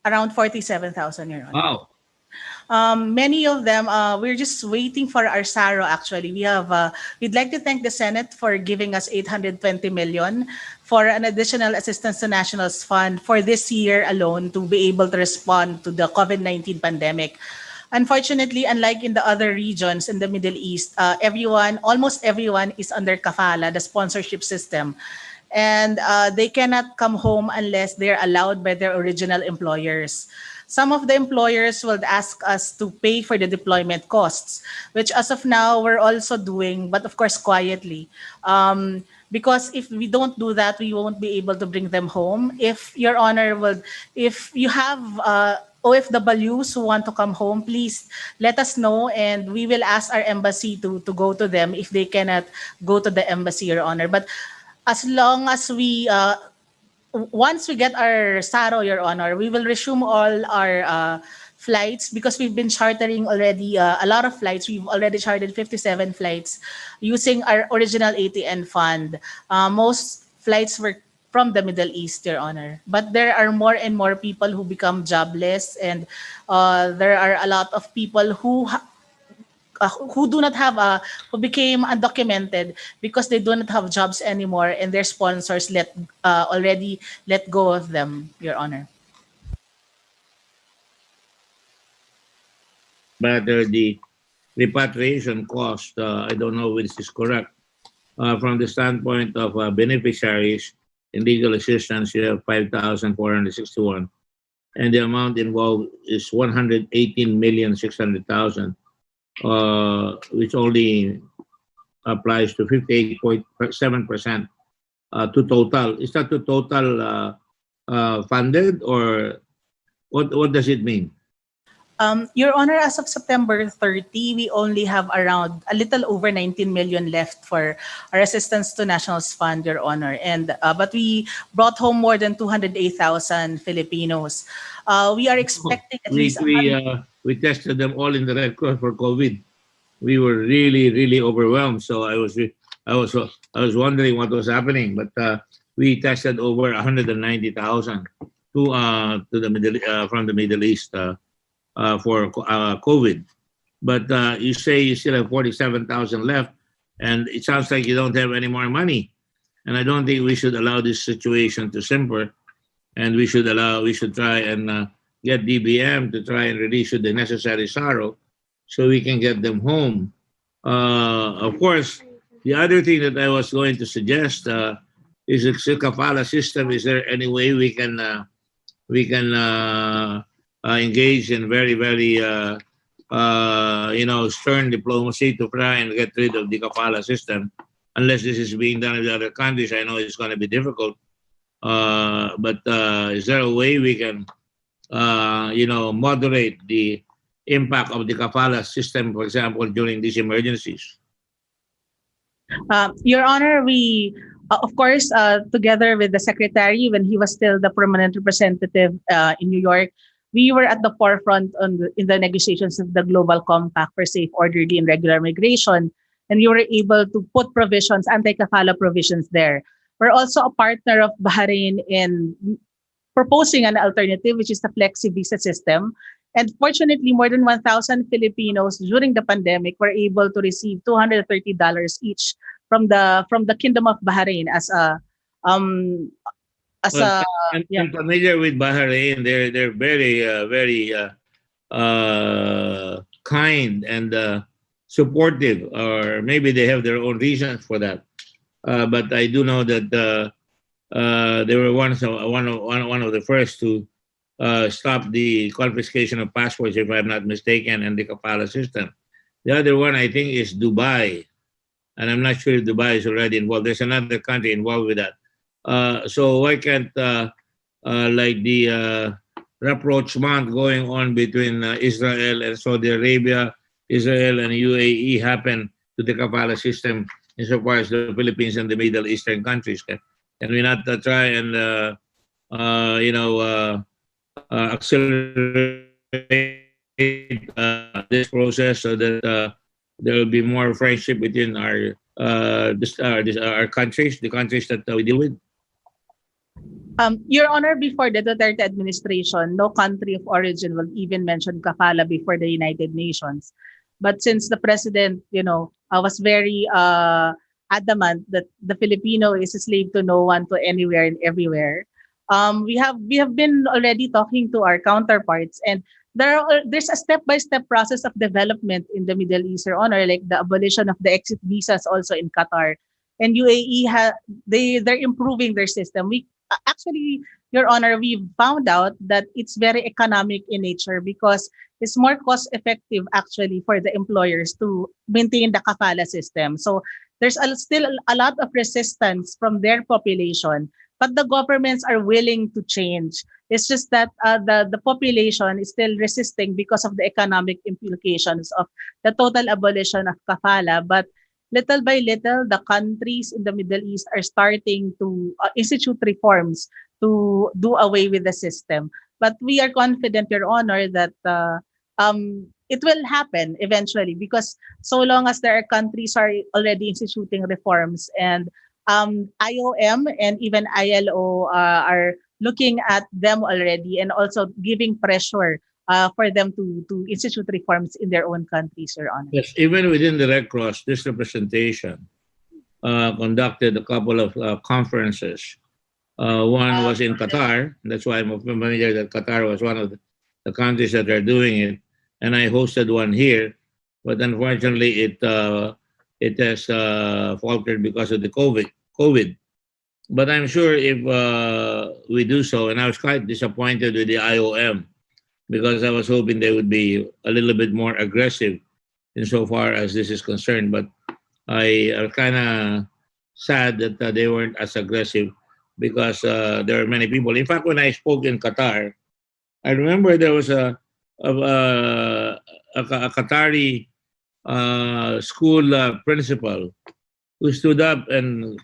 Around 47,000, Your Honor. Wow. Many of them, we're just waiting for our SARO. Actually, we'd like to thank the Senate for giving us 820 million for an additional assistance to nationals fund for this year alone to be able to respond to the COVID-19 pandemic. Unfortunately, unlike in the other regions in the Middle East, almost everyone is under kafala, the sponsorship system. And they cannot come home unless they're allowed by their original employers. Some of the employers will ask us to pay for the deployment costs, which as of now, we're also doing, but of course, quietly. Because if we don't do that, we won't be able to bring them home. If Your Honor if you have OFWs who want to come home, please let us know and we will ask our embassy to go to them if they cannot go to the embassy, Your Honor. But as long as once we get our SARO, Your Honor, we will resume all our flights because we've been chartering already a lot of flights. We've already chartered 57 flights using our original ATN fund. Most flights were from the Middle East, Your Honor. But there are more and more people who become jobless, and there are a lot of people who do not have who became undocumented because they do not have jobs anymore, and their sponsors already let go of them, Your Honor. But the repatriation cost, I don't know if this is correct. From the standpoint of beneficiaries in legal assistance, you have 5,461, and the amount involved is 118,600,000. Which only applies to 58.7% to total. Is that to total funded, or what does it mean? Your Honor, as of September 30, we only have around a little over 19 million left for our assistance to nationals fund, Your Honor. And but we brought home more than 208,000 Filipinos. We are expecting at least. We tested them all in the Red Cross for COVID. We were really, really overwhelmed. So I was wondering what was happening. But we tested over 190,000 to the from the Middle East for COVID. But you say you still have 47,000 left, and it sounds like you don't have any more money. And I don't think we should allow this situation to simper. And we should try and get DBM to try and release the necessary SARO so we can get them home. Of course, the other thing that I was going to suggest is the kafala system. Is there any way we can engage in very, very stern diplomacy to try and get rid of the kafala system? Unless this is being done in other countries, I know it's going to be difficult. But is there a way we can moderate the impact of the kafala system, for example, during these emergencies? Your Honor, we, of course, together with the Secretary, when he was still the permanent representative in New York, we were at the forefront in the negotiations of the Global Compact for Safe, Orderly, and Regular Migration, and we were able to put provisions, anti-kafala provisions there. We're also a partner of Bahrain in proposing an alternative, which is the flexi visa system. And fortunately, more than 1,000 Filipinos during the pandemic were able to receive $230 each from the Kingdom of Bahrain as a Well, I'm familiar with Bahrain. They're very kind and supportive, or maybe they have their own reasons for that. But I do know that they were one of the first to stop the confiscation of passports, if I'm not mistaken, and the kafala system. The other one, I think, is Dubai, and I'm not sure if Dubai is already involved. There's another country involved with that. So why can't like the rapprochement going on between Israel and Saudi Arabia, Israel and UAE happen to the kafala system insofar as the Philippines and the Middle Eastern countries? Can we not try and accelerate this process so that there will be more friendship between our countries, the countries that we deal with? Your Honor, before the Duterte administration, no country of origin will even mention kafala before the United Nations. But since the president, was very adamant that the Filipino is a slave to no one, to anywhere and everywhere, we have been already talking to our counterparts, and there's a step-by-step process of development in the Middle East, Your Honor, like the abolition of the exit visas also in Qatar, and UAE they're improving their system. We actually, Your Honor, we found out that it's very economic in nature because it's more cost effective actually for the employers to maintain the kafala system. So there's still a lot of resistance from their population, but the governments are willing to change. It's just that the population is still resisting because of the economic implications of the total abolition of kafala. But little by little, the countries in the Middle East are starting to institute reforms to do away with the system. But we are confident, Your Honor, that it will happen eventually, because so long as there are countries are already instituting reforms, and IOM and even ILO are looking at them already and also giving pressure for them to institute reforms in their own countries, Your Honor. Yes, even within the Red Cross, this representation conducted a couple of conferences. One was in Qatar. That's why I'm familiar that Qatar was one of the countries that are doing it. And I hosted one here, but unfortunately it has faltered because of the COVID. But I'm sure if we do so, and I was quite disappointed with the IOM because I was hoping they would be a little bit more aggressive insofar as this is concerned. But I am kind of sad that they weren't as aggressive because there are many people. In fact, when I spoke in Qatar, I remember there was a Qatari school principal who stood up and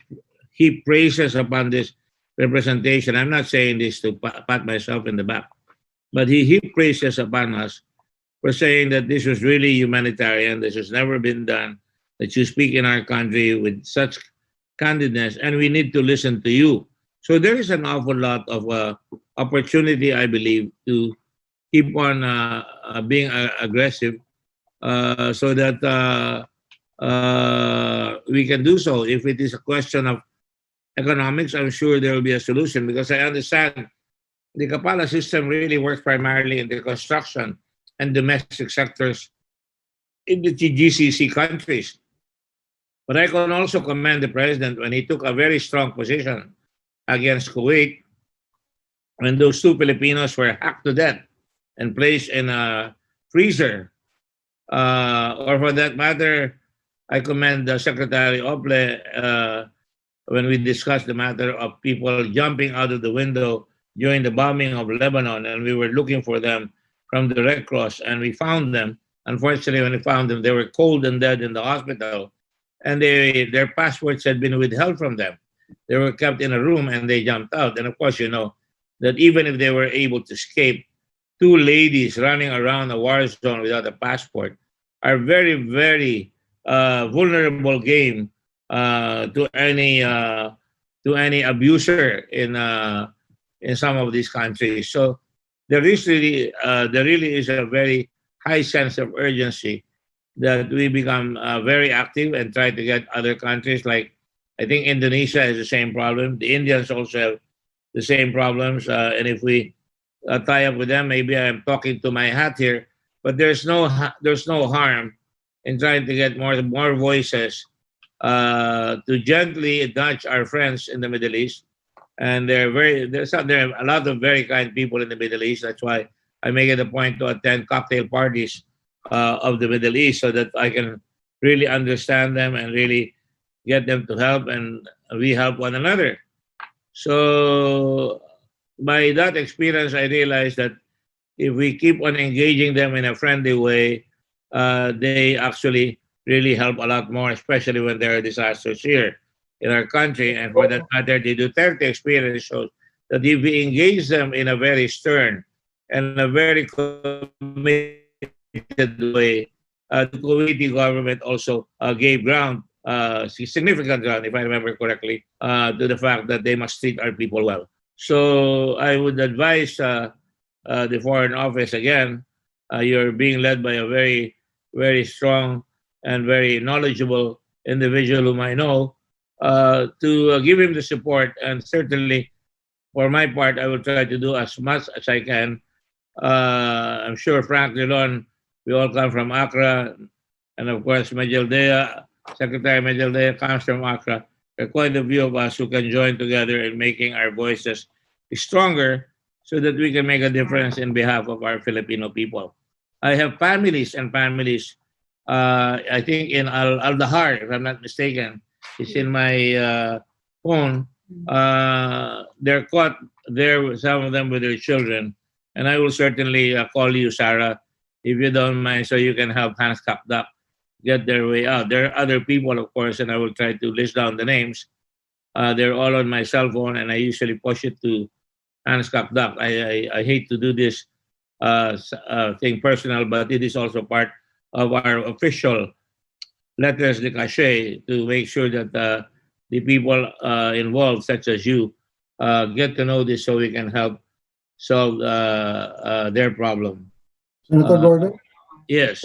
he praises upon this representation. I'm not saying this to pat myself in the back, but he praises upon us for saying that this was really humanitarian. This has never been done, that you speak in our country with such candidness, and we need to listen to you. So there is an awful lot of opportunity, I believe, to keep on being aggressive so that we can do so. If it is a question of economics, I'm sure there will be a solution, because I understand the kafala system really works primarily in the construction and domestic sectors in the GCC countries. But I can also commend the president when he took a very strong position against Kuwait when those two Filipinos were hacked to death and placed in a freezer. Or for that matter, I commend Secretary Ople when we discussed the matter of people jumping out of the window during the bombing of Lebanon, and we were looking for them from the Red Cross, and we found them. Unfortunately, when we found them, they were cold and dead in the hospital, and their passports had been withheld from them. They were kept in a room, and they jumped out. And of course, you know that even if they were able to escape, two ladies running around a war zone without a passport are very, very vulnerable game to any abuser in some of these countries. So there really is a very high sense of urgency that we become very active and try to get other countries, like I think Indonesia has the same problem. The Indians also have the same problems. And if we tie up with them, maybe I'm talking to my hat here, but there's no harm in trying to get more voices to gently nudge our friends in the Middle East. And there are a lot of very kind people in the Middle East. That's why I make it a point to attend cocktail parties of the Middle East, so that I can really understand them and really get them to help, and we help one another. So by that experience, I realized that if we keep on engaging them in a friendly way, they actually really help a lot more, especially when there are disasters here in our country. And for that matter, the Duterte experience shows that if we engage them in a very stern and a very committed way, the Kuwaiti government also gave ground, significant ground, if I remember correctly, to the fact that they must treat our people well. So I would advise the Foreign Office again. You're being led by a very, very strong and very knowledgeable individual whom I know, to give him the support. And certainly, for my part, I will try to do as much as I can. I'm sure Frank Dillon, we all come from Accra, and of course, Majaldea, Secretary Majaldea comes from Accra. There are quite a few of us who can join together in making our voices stronger, so that we can make a difference in behalf of our Filipino people. I have families and families. I think in Al-Dahar, if I'm not mistaken, it's in my phone. They're caught there, some of them with their children. And I will certainly call you, Sarah, if you don't mind, so you can help Hans Kapdak get their way out. There are other people, of course, and I will try to list down the names. They're all on my cell phone, and I usually push it to Hans Kapdak. I hate to do this thing personal, but it is also part of our official letters de cachet to make sure that the people involved, such as you, get to know this, so we can help solve their problem. Senator Gordon? Yes.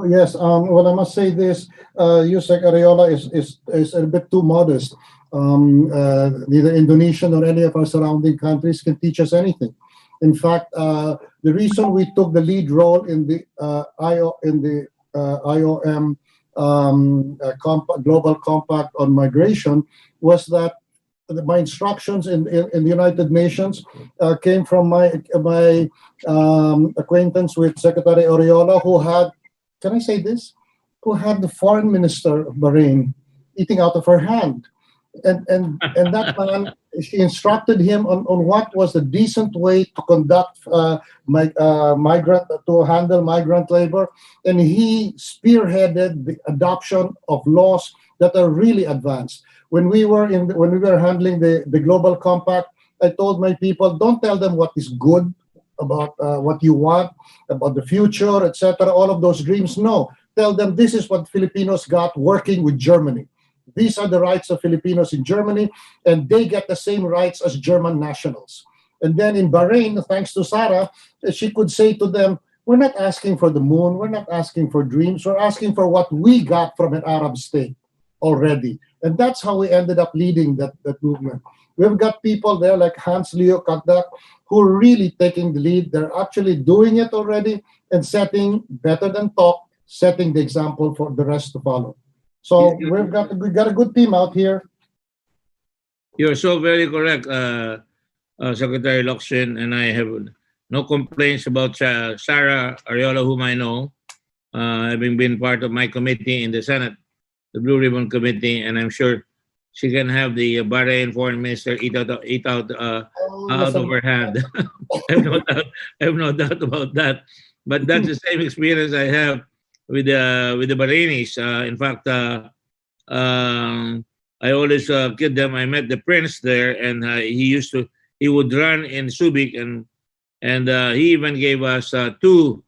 Yes. Well, I must say this: Yusek Arreola is a bit too modest. Neither Indonesian or any of our surrounding countries can teach us anything. In fact, the reason we took the lead role in the IOM Global Compact on Migration was that my instructions in the United Nations came from my acquaintance with Secretary Arreola, who had, can I say this? Who had the foreign minister of Bahrain eating out of her hand. And that man, she instructed him on what was the decent way to conduct migrant, to handle migrant labor, and he spearheaded the adoption of laws that are really advanced. When we were handling the Global Compact, I told my people, don't tell them what is good about what you want, about the future, etc. All of those dreams. No, tell them this is what Filipinos got working with Germany. These are the rights of Filipinos in Germany, and they get the same rights as German nationals. And then in Bahrain, thanks to Sarah, she could say to them, we're not asking for the moon, we're not asking for dreams, we're asking for what we got from an Arab state already. And that's how we ended up leading that movement. We've got people there like Hans Leo Kakdak who are really taking the lead. They're actually doing it already and setting, better than talk, setting the example for the rest to follow. So we've got a good team out here. You're so very correct, Secretary Locsin, and I have no complaints about Sarah Arreola, whom I know, having been part of my committee in the Senate, the Blue Ribbon Committee, and I'm sure she can have the Bahrain Foreign Minister eat out of her hand. I have no doubt. I have no doubt about that. But that's the same experience I have with the Bahrainis. In fact, I always kid them. I met the prince there, and he would run in Subic, and he even gave us two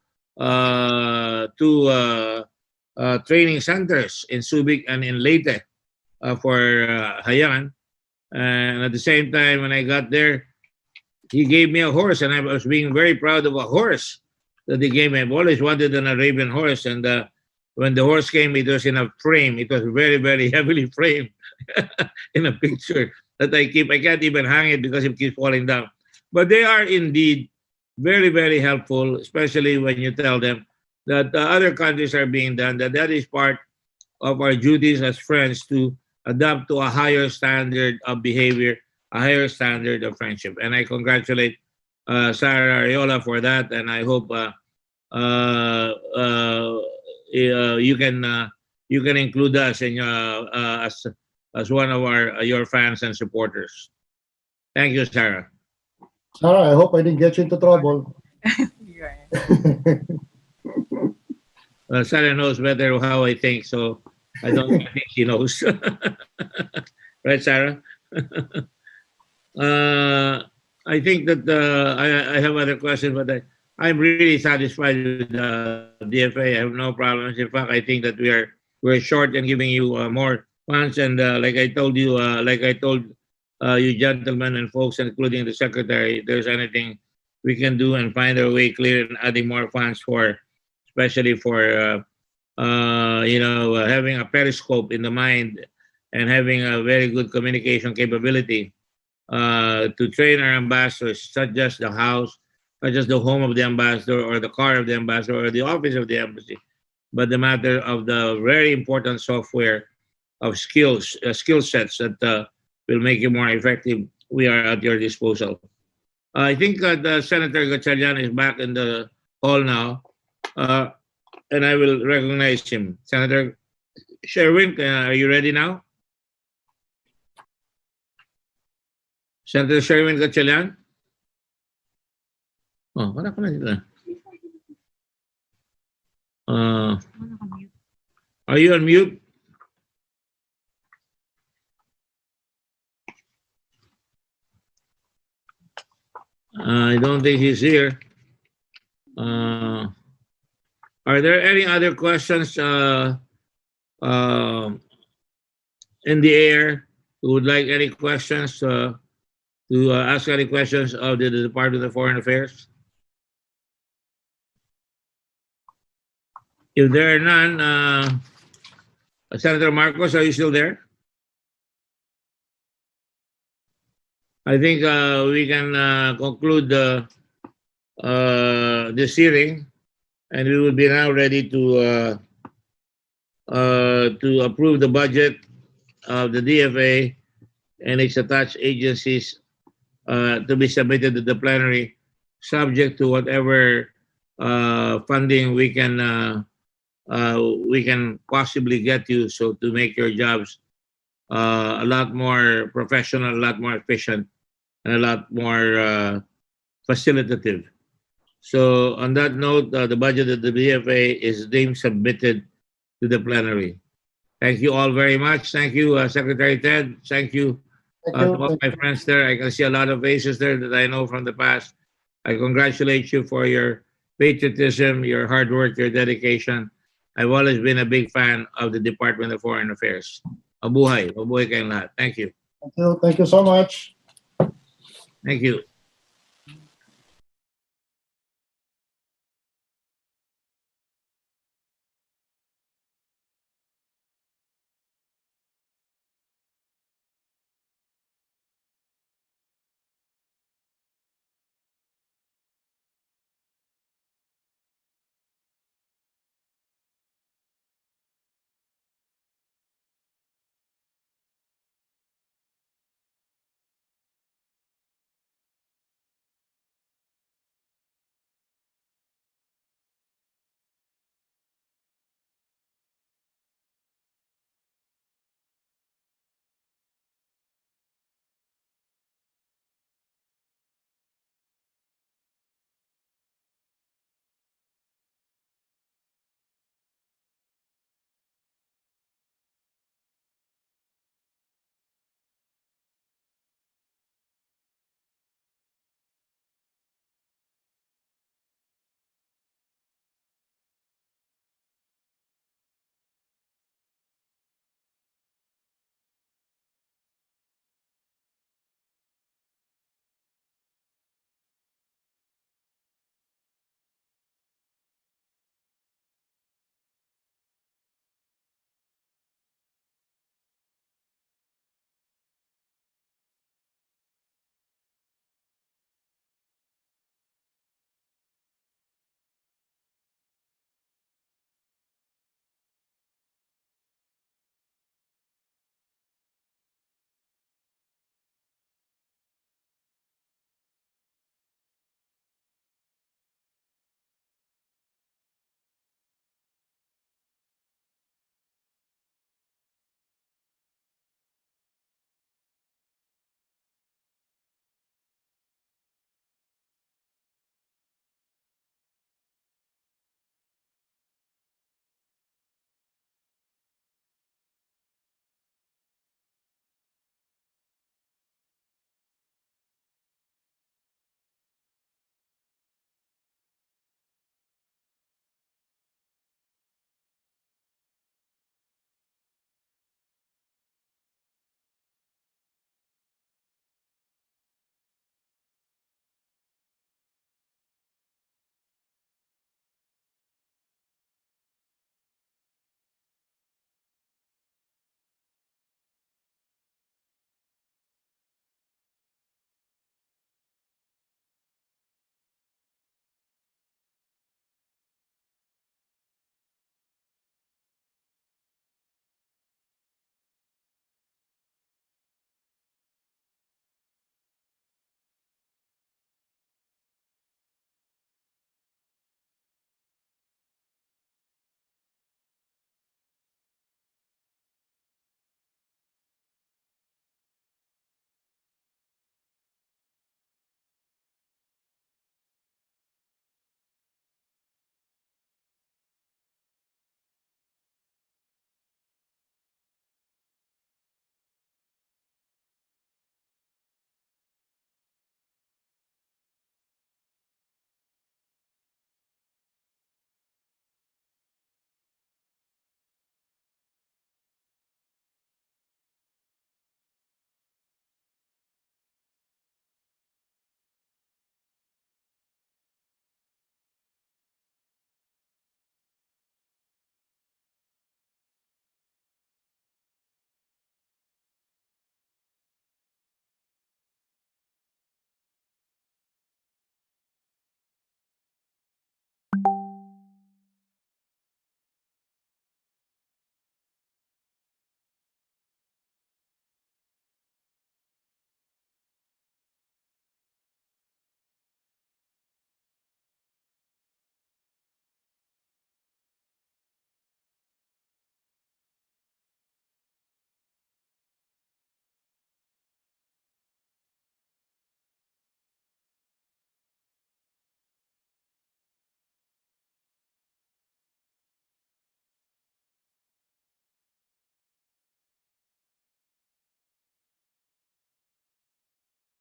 training centers in Subic and in Leyte for Hayan. And at the same time, when I got there, he gave me a horse, and I was being very proud of a horse that he gave me. I've always wanted an Arabian horse, and when the horse came, it was in a frame. It was very, very heavily framed in a picture that I keep. I can't even hang it because it keeps falling down. But they are indeed very, very helpful, especially when you tell them that other countries are being done, that is part of our duties as friends to adapt to a higher standard of behavior, a higher standard of friendship. And I congratulate Sarah Ariola for that, and I hope you can include us in as one of your fans and supporters. Thank you, Sarah. Sarah, I hope I didn't get you into trouble. Sarah knows better how I think, so I think she knows. Right, Sarah? I think that I have other questions, but I'm really satisfied with the DFA. I have no problems. In fact, I think that we're short in giving you more funds. And like I told you, you gentlemen and folks, including the secretary, if there's anything we can do and find our way clear in adding more funds especially for having a periscope in the mind and having a very good communication capability to train our ambassadors, not just the house, not just the home of the ambassador or the car of the ambassador or the office of the embassy, but the matter of the very important software of skill sets that will make you more effective. We are at your disposal. I think the Senator Gatchalian is back in the hall now, and I will recognize him. Senator Sherwin, are you ready now? Senator Sherwin Gatchalian? Oh, wala ka na dito. Are you on mute? I don't think he's here. Are there any other questions in the air? Who would like any questions to ask any questions of the Department of Foreign Affairs? If there are none, Senator Marcos, are you still there? I think we can conclude this hearing, and we will be now ready to approve the budget of the DFA and its attached agencies to be submitted to the plenary, subject to whatever funding we can possibly get you, so to make your jobs a lot more professional, a lot more efficient, and a lot more facilitative. So on that note, the budget of the DFA is deemed submitted to the plenary. Thank you all very much. Thank you, Secretary Ted. Thank you to all my friends there. I can see a lot of faces there that I know from the past. I congratulate you for your patriotism, your hard work, your dedication. I've always been a big fan of the Department of Foreign Affairs. Mabuhay. Mabuhay kayong lahat. Thank you. Thank you. Thank you so much. Thank you.